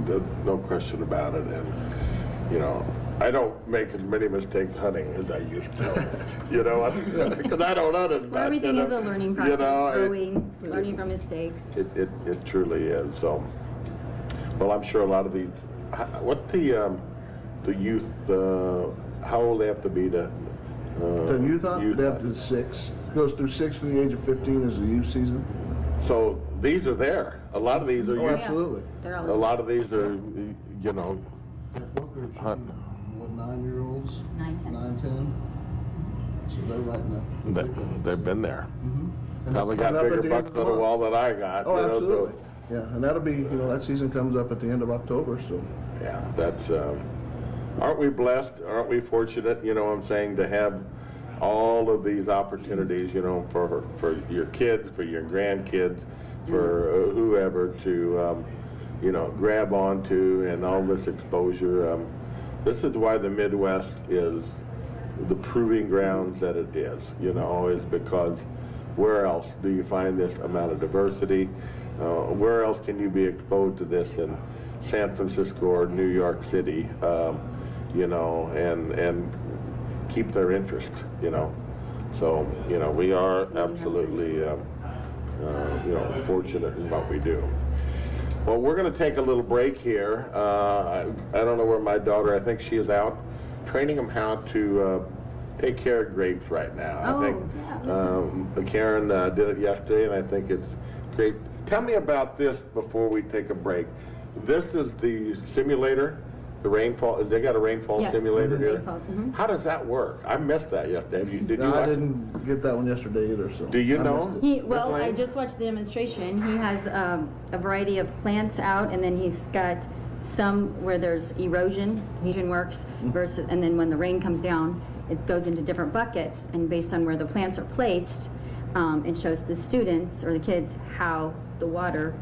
S1: no question about it. And, you know, I don't make as many mistakes hunting as I used to, you know, because I don't hunt as much.
S3: Well, everything
S1: you
S3: is
S1: know.
S3: a learning
S1: You
S3: process,
S1: know,
S3: growing, learning from mistakes.
S1: It truly is. So, well, I'm sure a lot of these, what the youth, how old they have to be to?
S2: The youth hunt, they have
S1: hunt?
S2: to 6. Goes through 6 to the age of 15 is the youth season.
S1: So these are there. A lot of these are
S2: Oh,
S1: youth.
S2: absolutely.
S3: They're
S1: A
S3: all,
S1: lot of these are, you know, hunt.
S2: What, 9-year-olds?
S3: 9, 10.
S2: 9, 10. So they're right in that.
S1: They've been there.
S2: And
S1: Probably
S2: that's
S1: got
S2: coming up
S1: bigger
S2: at the end
S1: bucks
S2: of the
S1: on the
S2: month.
S1: wall than I got.
S2: Oh,
S1: you know,
S2: absolutely.
S1: so,
S2: Yeah, and that'll be, you know, that season comes up at the end of October, so.
S1: yeah, that's, aren't we blessed? Aren't we fortunate, you know what I'm saying, to have all of these opportunities, you know, for your kids, for your grandkids, for whoever to, you know, grab onto, and all this exposure. This is why the Midwest is the proving grounds that it is, you know, is because where else do you find this amount of diversity? Where else can you be exposed to this in San Francisco or New York City, you know, and keep their interest, you know? So, you know, we are absolutely, you know, fortunate in what we do. Well, we're going to take a little break here. I don't know where my daughter, I think she is out training them how to take care of grapes right now.
S3: Oh,
S1: I think Karen did it yesterday, and I think it's great. Tell me about this before we take a break. This is the simulator, the rainfall. They got a rainfall
S3: Yes,
S1: simulator here?
S3: rainfall, mhm.
S1: How does that work? I missed that yesterday. Did you
S2: No, I
S1: watch it?
S2: didn't get that one yesterday either, so.
S1: Do you
S2: I
S1: know?
S2: missed it.
S3: Well,
S1: Miss
S3: I
S1: Lane?
S3: just watched the demonstration. He has a variety of plants out, and then he's got some where there's erosion works, versus, and then when the rain comes down, it goes into different buckets, and based on where the plants are placed, it shows the students or the kids how the water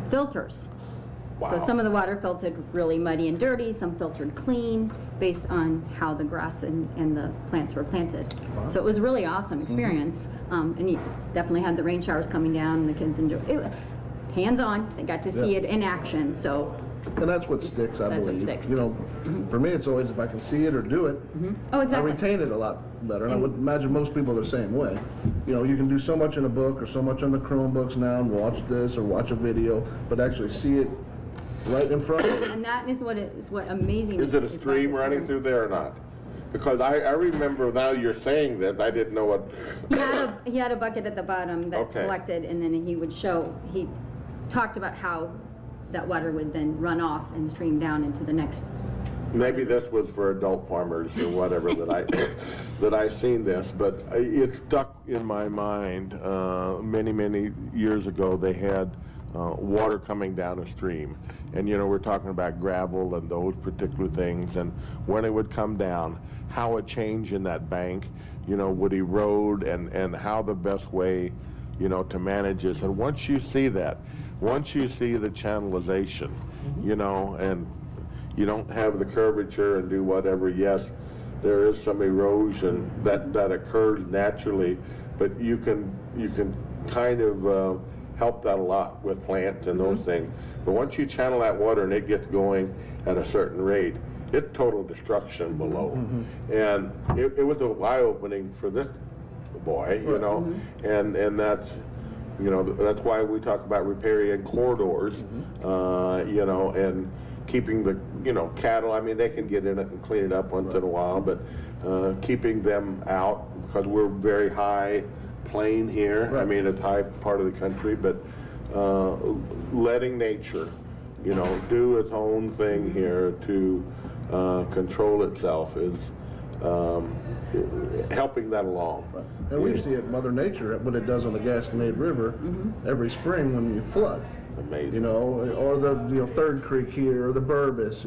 S3: filters. So
S1: Wow.
S3: some of the water filtered really muddy and dirty, some filtered clean, based on how the grass and the plants were planted. So it was a really awesome experience. And you definitely had the rain showers coming down, and the kids enjoyed it. Hands-on, they got to see it in action, so.
S2: And that's what sticks, I
S3: That's what
S2: believe.
S3: sticks.
S2: You know, for me, it's always if I can see it or do it,
S3: Oh,
S2: I
S3: exactly.
S2: retain it a lot better. And I would imagine most people are the same way. You know, you can do so much in a book or so much on the Chromebooks now and watch this or watch a video, but actually see it right in front of it.
S3: And that is what amazing.
S1: Is it a
S3: about
S1: stream
S3: this
S1: running
S3: program.
S1: through there or not? Because I remember, now you're saying this, I didn't know what.
S3: He had a bucket at the bottom that
S1: Okay.
S3: collected, and then he talked about how that water would then run off and stream down into the next.
S1: Maybe this was for adult farmers or whatever that I seen this, but it stuck in my mind. Many years ago, they had water coming down a stream, and we're talking about gravel and those particular things, and when it would come down, how a change in that bank, would erode, and how the best way, to manage this. And once you see that, once you see the channelization, and you don't have the curvature and do whatever, yes, there is some erosion that occurs naturally, but you can kind of help that a lot with plants and those things. But once you channel that water and it gets going at a certain rate, it's total destruction below. And it was eye-opening for this boy, and that's that's why we talk about riparian corridors, and keeping the cattle. I mean, they can get in it and clean it up once in a while, but keeping them out, because we're very high plain here. I mean, it's high part of the country, but letting nature, do its own thing here to control itself is helping that along.
S2: And we see it, Mother Nature, what it does on the Gasconade River every spring when you flood.
S1: Amazing.
S2: Or the Third Creek here, or the Burbis.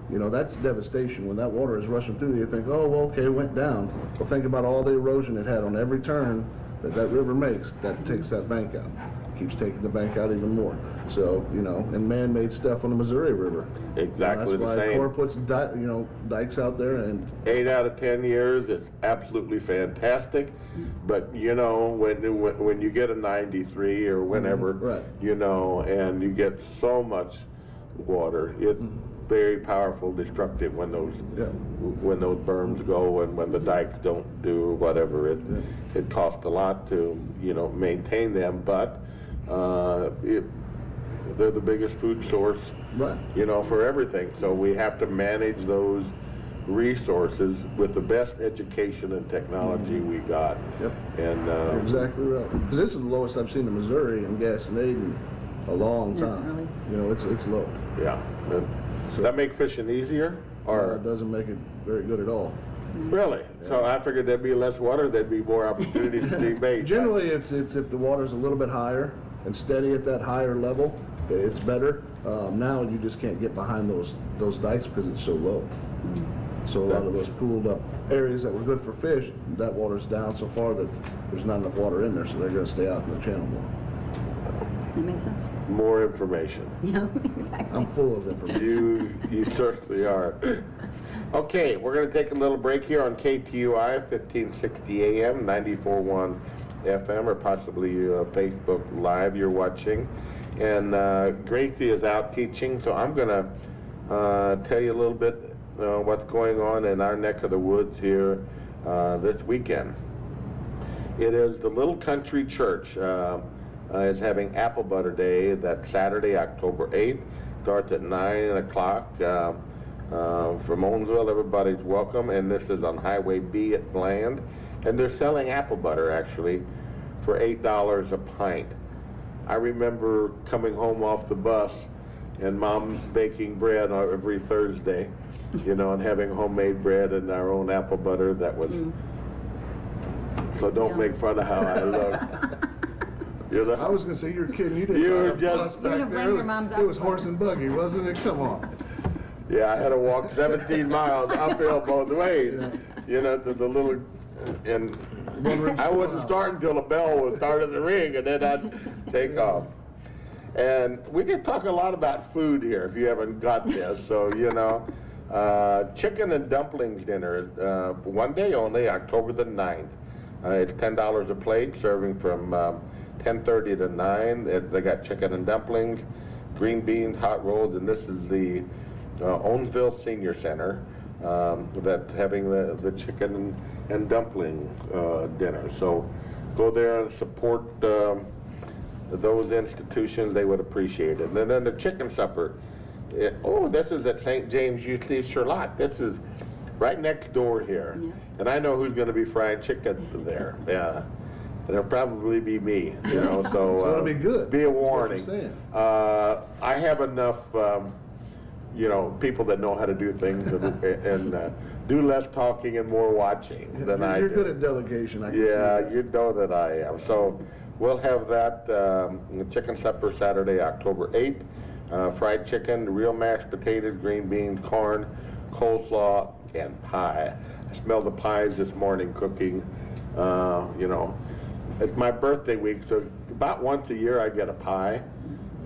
S2: That's devastation. When that water is rushing through there, you think, oh, well, okay, it went down. Well, think about all the erosion it had on every turn that river makes. That takes that bank out. Keeps taking the bank out even more. So, and man-made stuff on the Missouri River.
S1: Exactly the
S2: that's why
S1: same.
S2: Corps puts dikes out there, and
S1: 8 out of 10 years, it's absolutely fantastic. But when you get a 93 or whenever, and you get so much water, it's very powerful, destructive when those berms go and when the dikes don't do whatever. It costs a lot to maintain them, but they're the biggest food source, for everything. So we have to manage those resources with the best education and technology we got. And
S2: you're exactly right. Because this is the lowest I've seen in Missouri in Gasconade in a long time. It's low.
S1: Yeah. Does that make fishing easier, or
S2: it doesn't make it very good at all?
S1: Really? So I figured there'd be less water, there'd be more opportunity to see bait.
S2: Generally, it's if the water's a little bit higher and steady at that higher level, it's better. Now you just can't get behind those dikes because it's so low. So a lot of those pooled up areas that were good for fish, that water's down so far that there's not enough water in there, so they're going to stay out in the channel more.
S3: That makes sense.
S1: More information.
S3: Yeah, exactly.
S2: I'm full of information.
S1: You certainly are. Okay, we're going to take a little break here on KTUI, 1560 AM, 94.1 FM, or possibly Facebook Live you're watching. And Gracie is out teaching, so I'm going to tell you a little bit what's going on in our neck of the woods here this weekend. It is the Little Country Church. Is having Apple Butter Day. That's Saturday, October 8th. Starts at 9 o'clock. From Owensville, everybody's welcome. And this is on Highway B at Bland. And they're selling apple butter, actually, for $8 a pint. I remember coming home off the bus and Mom baking bread every Thursday, and having homemade bread and our own apple butter. That was... So don't make fun of how I look.
S2: I was going to say, you're kidding. You didn't
S1: You were
S2: buy a
S1: just-
S2: bus
S3: You're
S2: back
S3: gonna blame
S2: there.
S3: your mom's
S2: It was
S3: apple
S2: horse and buggy, wasn't it? Come on.
S1: Yeah, I had to walk 17 miles uphill both ways, to the little, and I wouldn't start until the bell was starting to ring, and then I'd take off. And we did talk a lot about food here, if you haven't got this, so, chicken and dumplings dinner, one day only, October the 9th. It's $10 a plate, serving from 10:30 to 9. They got chicken and dumplings, green beans, hot rolls, and this is the Owensville Senior Center that's having the chicken and dumpling dinner. So go there and support those institutions. They would appreciate it. And then the chicken supper Oh, this is at St. James UC Charlotte. This is right next door here.
S3: Yeah.
S1: And I know who's going to be frying chicken there. Yeah. And it'll probably be me, you know, so.
S2: So that'll be good.
S1: Be a
S2: That's what
S1: warning.
S2: you're saying.
S1: I have enough, you know, people that know how to do things and do less talking and more watching than I do.
S2: You're good at delegation, I can see
S1: Yeah,
S2: that.
S1: you know that I am. So we'll have that chicken supper Saturday, October 8th. Fried chicken, real mashed potatoes, green beans, corn, coleslaw, and pie. I smelled the pies this morning cooking. You know, it's my birthday week, so about once a year I get a pie.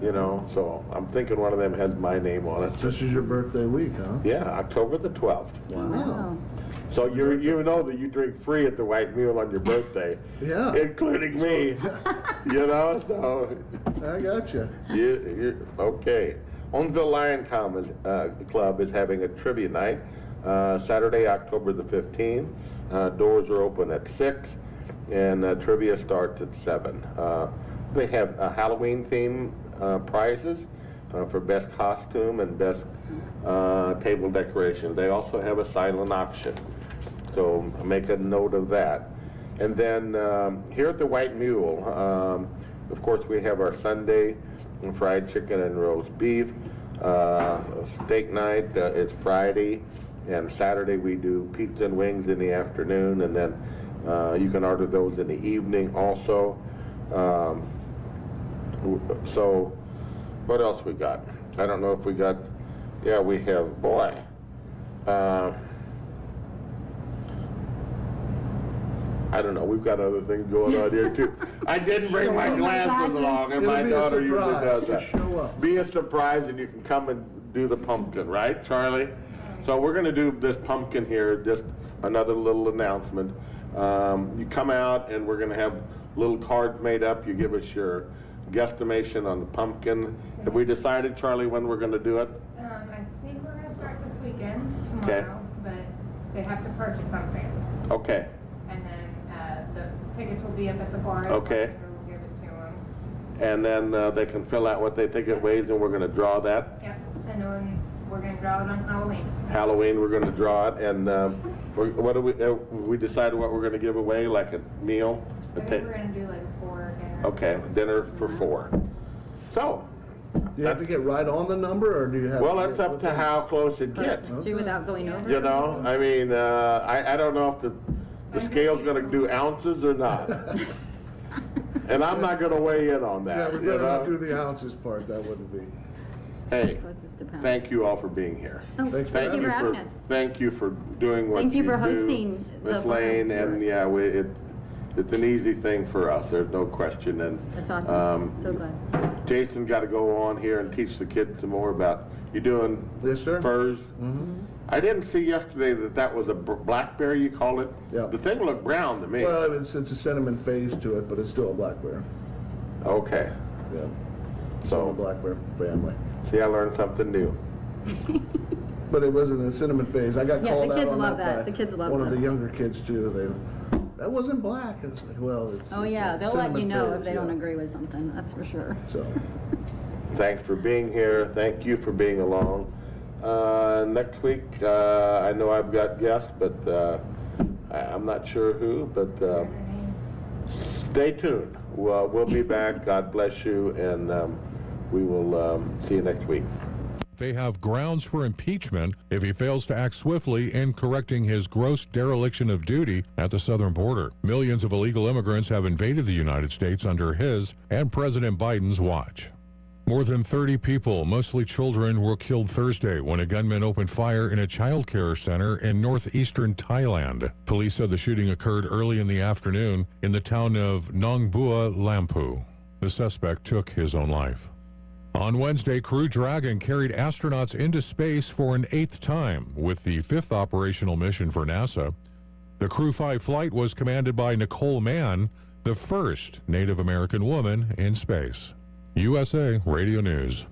S1: You know, so I'm thinking one of them has my name on it.
S2: This is your birthday week, huh?
S1: Yeah, October the 12th.
S2: Wow.
S1: So you know that you drink free at the White Mule on your birthday.
S2: Yeah.
S1: Including me. You know, so.
S2: I got you.
S1: Okay. Owensville Lion Club is having a trivia night Saturday, October the 15th. Doors are open at 6 and trivia starts at 7. They have Halloween theme prizes for best costume and best table decoration. They also have a silent auction, so make a note of that. And then here at the White Mule, of course, we have our Sunday fried chicken and roast beef. Steak night is Friday, and Saturday we do pizza and wings in the afternoon, and then you can order those in the evening also. So what else we got? I don't know if we got, yeah, we have, boy. I don't know, we've got other things going on here too. I didn't bring my glasses along, and my daughter usually does that.
S2: Just show up.
S1: Be a surprise, and you can come and do the pumpkin, right, Charlie? So we're gonna do this pumpkin here, just another little announcement. You come out and we're gonna have little cards made up. You give us your guesstimation on the pumpkin. Have we decided, Charlie, when we're gonna do it?
S4: I think we're gonna start this weekend,
S1: Okay.
S4: tomorrow, but they have to purchase something.
S1: Okay,
S4: And then, the tickets will be up at the bar.
S1: Okay.
S4: We'll give it to them.
S1: and then they can fill out what they think it weighs, and we're gonna draw that.
S4: Yep, and then we're gonna draw it on Halloween.
S1: Halloween, we're gonna draw it, and what do we decided what we're gonna give away, like a meal?
S4: I think we're gonna do like a 4 dinner.
S1: Okay, dinner for 4. So,
S2: Do you have to get right on the number, or do you have?
S1: well,
S2: to
S1: that's
S2: get
S1: up to
S2: within-
S1: how close it gets.
S3: Closest to without going over.
S1: You know, I mean, I don't know if the scale's gonna do ounces or not. And I'm not gonna weigh in on
S2: Yeah,
S1: that,
S2: we
S1: you
S2: better not do
S1: know?
S2: the ounces part, that wouldn't be.
S1: Hey,
S3: Closest to pound.
S1: thank you all for being here.
S3: Oh,
S2: Thanks for
S3: thank you for having us.
S1: Thank you for doing what you do.
S3: Thank you for hosting
S1: Miss
S3: the
S1: Lane,
S3: forum for
S1: and
S3: us.
S1: yeah, it's an easy thing for us, there's no question, and.
S3: It's awesome. So glad.
S1: Jason got to go on here and teach the kids some more about, you doing
S2: Yes, sir.
S1: furs?
S2: Mm-hmm.
S1: I didn't see yesterday that was a blackberry, you call it?
S2: Yeah.
S1: The thing looked brown to me.
S2: Well, it's a cinnamon phase to it, but it's still a black bear.
S1: Okay,
S2: Yeah. Still a
S1: so,
S2: black bear family.
S1: see, I learned something new.
S2: But it wasn't a cinnamon phase. I got
S3: Yeah,
S2: called
S3: the
S2: out
S3: kids
S2: on
S3: love
S2: that
S3: that.
S2: by
S3: The kids love
S2: one of
S3: that.
S2: the younger kids too. That wasn't black. It's like, well, it's.
S3: Oh
S2: it's
S3: yeah,
S2: a
S3: they'll let you
S2: cinnamon
S3: know
S2: phase,
S3: if they don't
S2: yeah.
S3: agree with something, that's for sure.
S2: So,
S1: Thanks for being here, thank you for being along. Next week, I know I've got guests, but I'm not sure who, but stay tuned. We'll be back, God bless you, and we will see you next week.
S5: They have grounds for impeachment if he fails to act swiftly in correcting his gross dereliction of duty at the southern border. Millions of illegal immigrants have invaded the United States under his and President Biden's watch. More than 30 people, mostly children, were killed Thursday when a gunman opened fire in a child care center in northeastern Thailand. Police said the shooting occurred early in the afternoon in the town of Nong Bua, Lampu. The suspect took his own life. On Wednesday, Crew Dragon carried astronauts into space for an 8th time with the 5th operational mission for NASA. The Crew 5 flight was commanded by Nicole Mann, the first Native American woman in space. USA Radio News.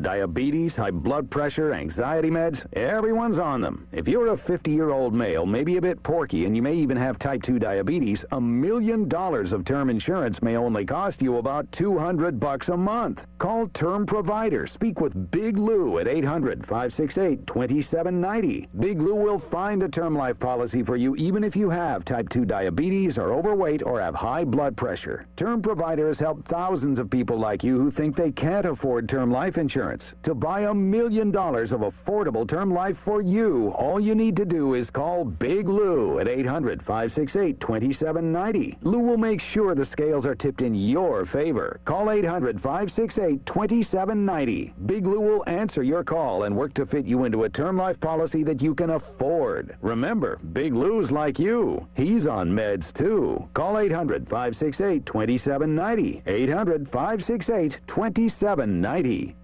S6: Diabetes, high blood pressure, anxiety meds, everyone's on them. If you're a 50-year-old male, maybe a bit porky, and you may even have type 2 diabetes, $1 million of term insurance may only cost you about $200 a month. Call Term Provider. Speak with Big Lou at 800-568-2790. Big Lou will find a term life policy for you even if you have type 2 diabetes, are overweight, or have high blood pressure. Term Provider has helped thousands of people like you who think they can't afford term life insurance. To buy $1 million of affordable term life for you, all you need to do is call Big Lou at 800-568-2790. Lou will make sure the scales are tipped in your favor. Call 800-568-2790. Big Lou will answer your call and work to fit you into a term life policy that you can afford. Remember, Big Lou's like you. He's on meds too. Call 800-568-2790. 800-568-2790.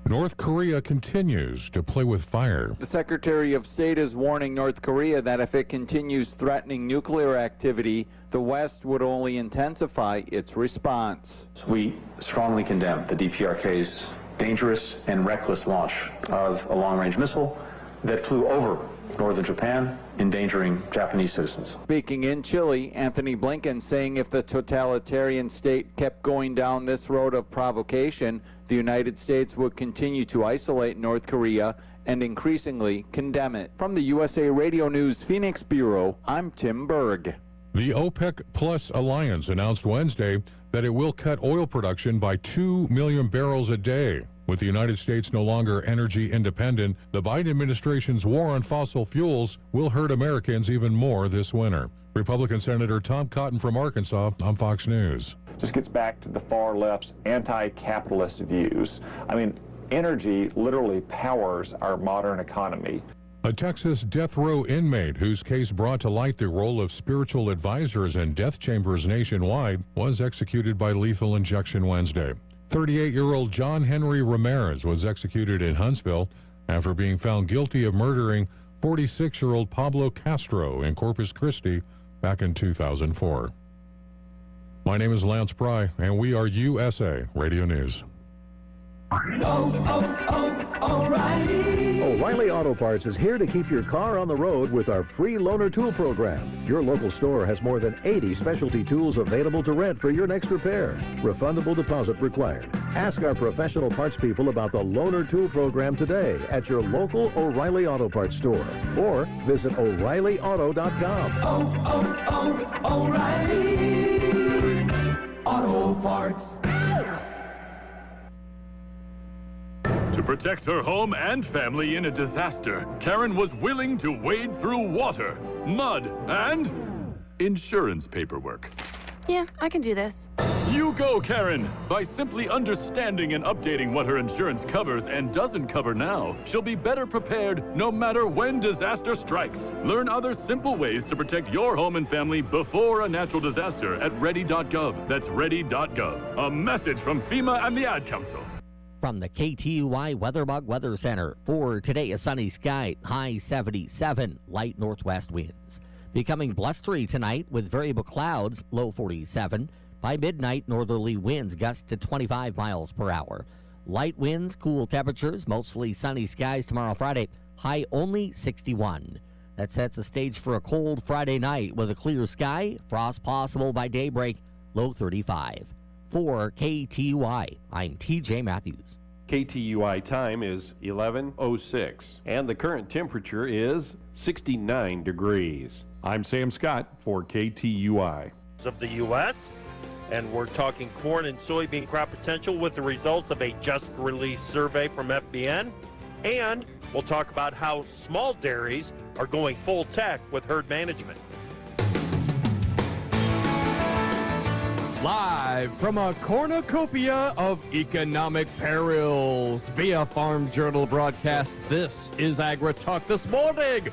S5: North Korea continues to play with fire.
S7: The Secretary of State is warning North Korea that if it continues threatening nuclear activity, the West would only intensify its response.
S8: We strongly condemn the DPRK's dangerous and reckless launch of a long-range missile that flew over northern Japan, endangering Japanese citizens.
S7: Speaking in Chile, Anthony Blinken saying if the totalitarian state kept going down this road of provocation, the United States would continue to isolate North Korea and increasingly condemn it. From the USA Radio News Phoenix Bureau, I'm Tim Berg.
S5: The OPEC Plus alliance announced Wednesday that it will cut oil production by 2 million barrels a day. With the United States no longer energy independent, the Biden administration's war on fossil fuels will hurt Americans even more this winter. Republican Senator Tom Cotton from Arkansas on Fox News.
S9: Just gets back to the far left's anti-capitalist views. I mean, energy literally powers our modern economy.
S5: A Texas death row inmate whose case brought to light the role of spiritual advisors in death chambers nationwide was executed by lethal injection Wednesday. 38-year-old John Henry Ramirez was executed in Huntsville after being found guilty of murdering 46-year-old Pablo Castro in Corpus Christi back in 2004. My name is Lance Pry, and we are USA Radio News.
S10: O'Reilly Auto Parts is here to keep your car on the road with our free loaner tool program. Your local store has more than 80 specialty tools available to rent for your next repair. Refundable deposit required. Ask our professional parts people about the loaner tool program today at your local O'Reilly Auto Parts store or visit O'Reillyauto.com. O'Reilly Auto Parts.
S11: To protect her home and family in a disaster, Karen was willing to wade through water, mud, and insurance paperwork.
S12: Yeah, I can do this.
S11: You go, Karen! By simply understanding and updating what her insurance covers and doesn't cover now, she'll be better prepared no matter when disaster strikes. Learn other simple ways to protect your home and family before a natural disaster at ready.gov. That's ready.gov. A message from FEMA and the Ad Council.
S13: From the KTUI WeatherBug Weather Center, for today, a sunny sky, high 77, light northwest winds. Becoming blustery tonight with variable clouds, low 47. By midnight, northerly winds gust to 25 miles per hour. Light winds, cool temperatures, mostly sunny skies tomorrow Friday, high only 61. That sets the stage for a cold Friday night with a clear sky, frost possible by daybreak, low 35. For KTUI, I'm TJ Matthews.
S14: KTUI time is 11:06, and the current temperature is 69 degrees. I'm Sam Scott for KTUI.
S15: Of the U.S., and we're talking corn and soybean crop potential with the results of a just-released survey from FBN, and we'll talk about how small dairies are going full tech with herd management.
S16: Live from a cornucopia of economic perils via Farm Journal broadcast, this is Agri-Talk This Morning.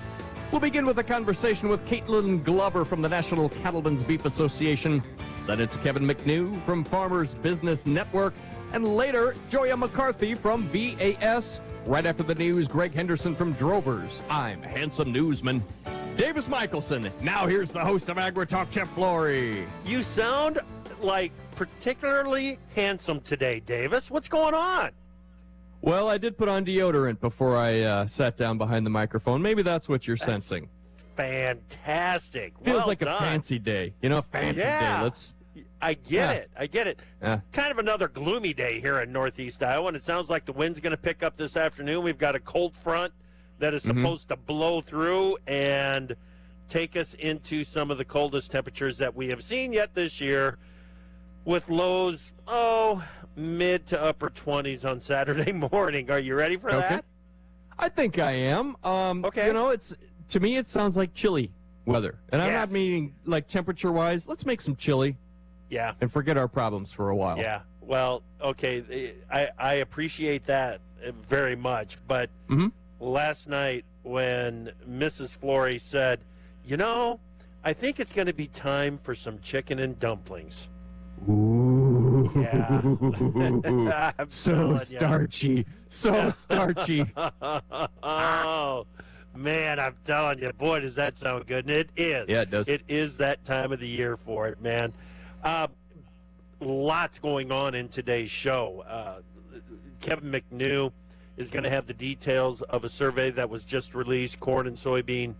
S16: We'll begin with a conversation with Caitlin Glover from the National Cattlemen's Beef Association. Then it's Kevin McNew from Farmers Business Network. And later, Joya McCarthy from VAS. Right after the news, Greg Henderson from Drovers. I'm Handsome Newsman Davis Michelson. Now here's the host of Agri-Talk, Jeff Flory.
S15: You sound like particularly handsome today, Davis. What's going on?
S16: Well, I did put on deodorant before I sat down behind the microphone. Maybe that's what you're sensing.
S15: Fantastic.
S16: Feels
S15: well
S16: like
S15: done.
S16: a fancy day. You know, fancy day. Let's.
S15: I get it. I get it. It's kind of another gloomy day here in Northeast Iowa, and it sounds like the wind's going to pick up this afternoon. We've got a cold front that is supposed to blow through and take us into some of the coldest temperatures that we have seen yet this year, with lows, mid to upper 20s on Saturday morning. Are you ready for that?
S16: I think I am. Okay. You know, to me, it sounds like chilly weather. And I'm not meaning like temperature-wise. Let's make some chilly.
S15: Yeah.
S16: And forget our problems for a while.
S15: Yeah. Well, okay. I appreciate that very much. But last night when Mrs. Flory said, you know, I think it's going to be time for some chicken and dumplings.
S16: Ooh.
S15: Yeah.
S16: So starchy. So starchy.
S15: Oh, man, I'm telling you, boy, does that sound good. And it is.
S16: Yeah, it does.
S15: It is that time of the year for it, man. Lots going on in today's show. Kevin McNew is going to have the details of a survey that was just released, corn and soybean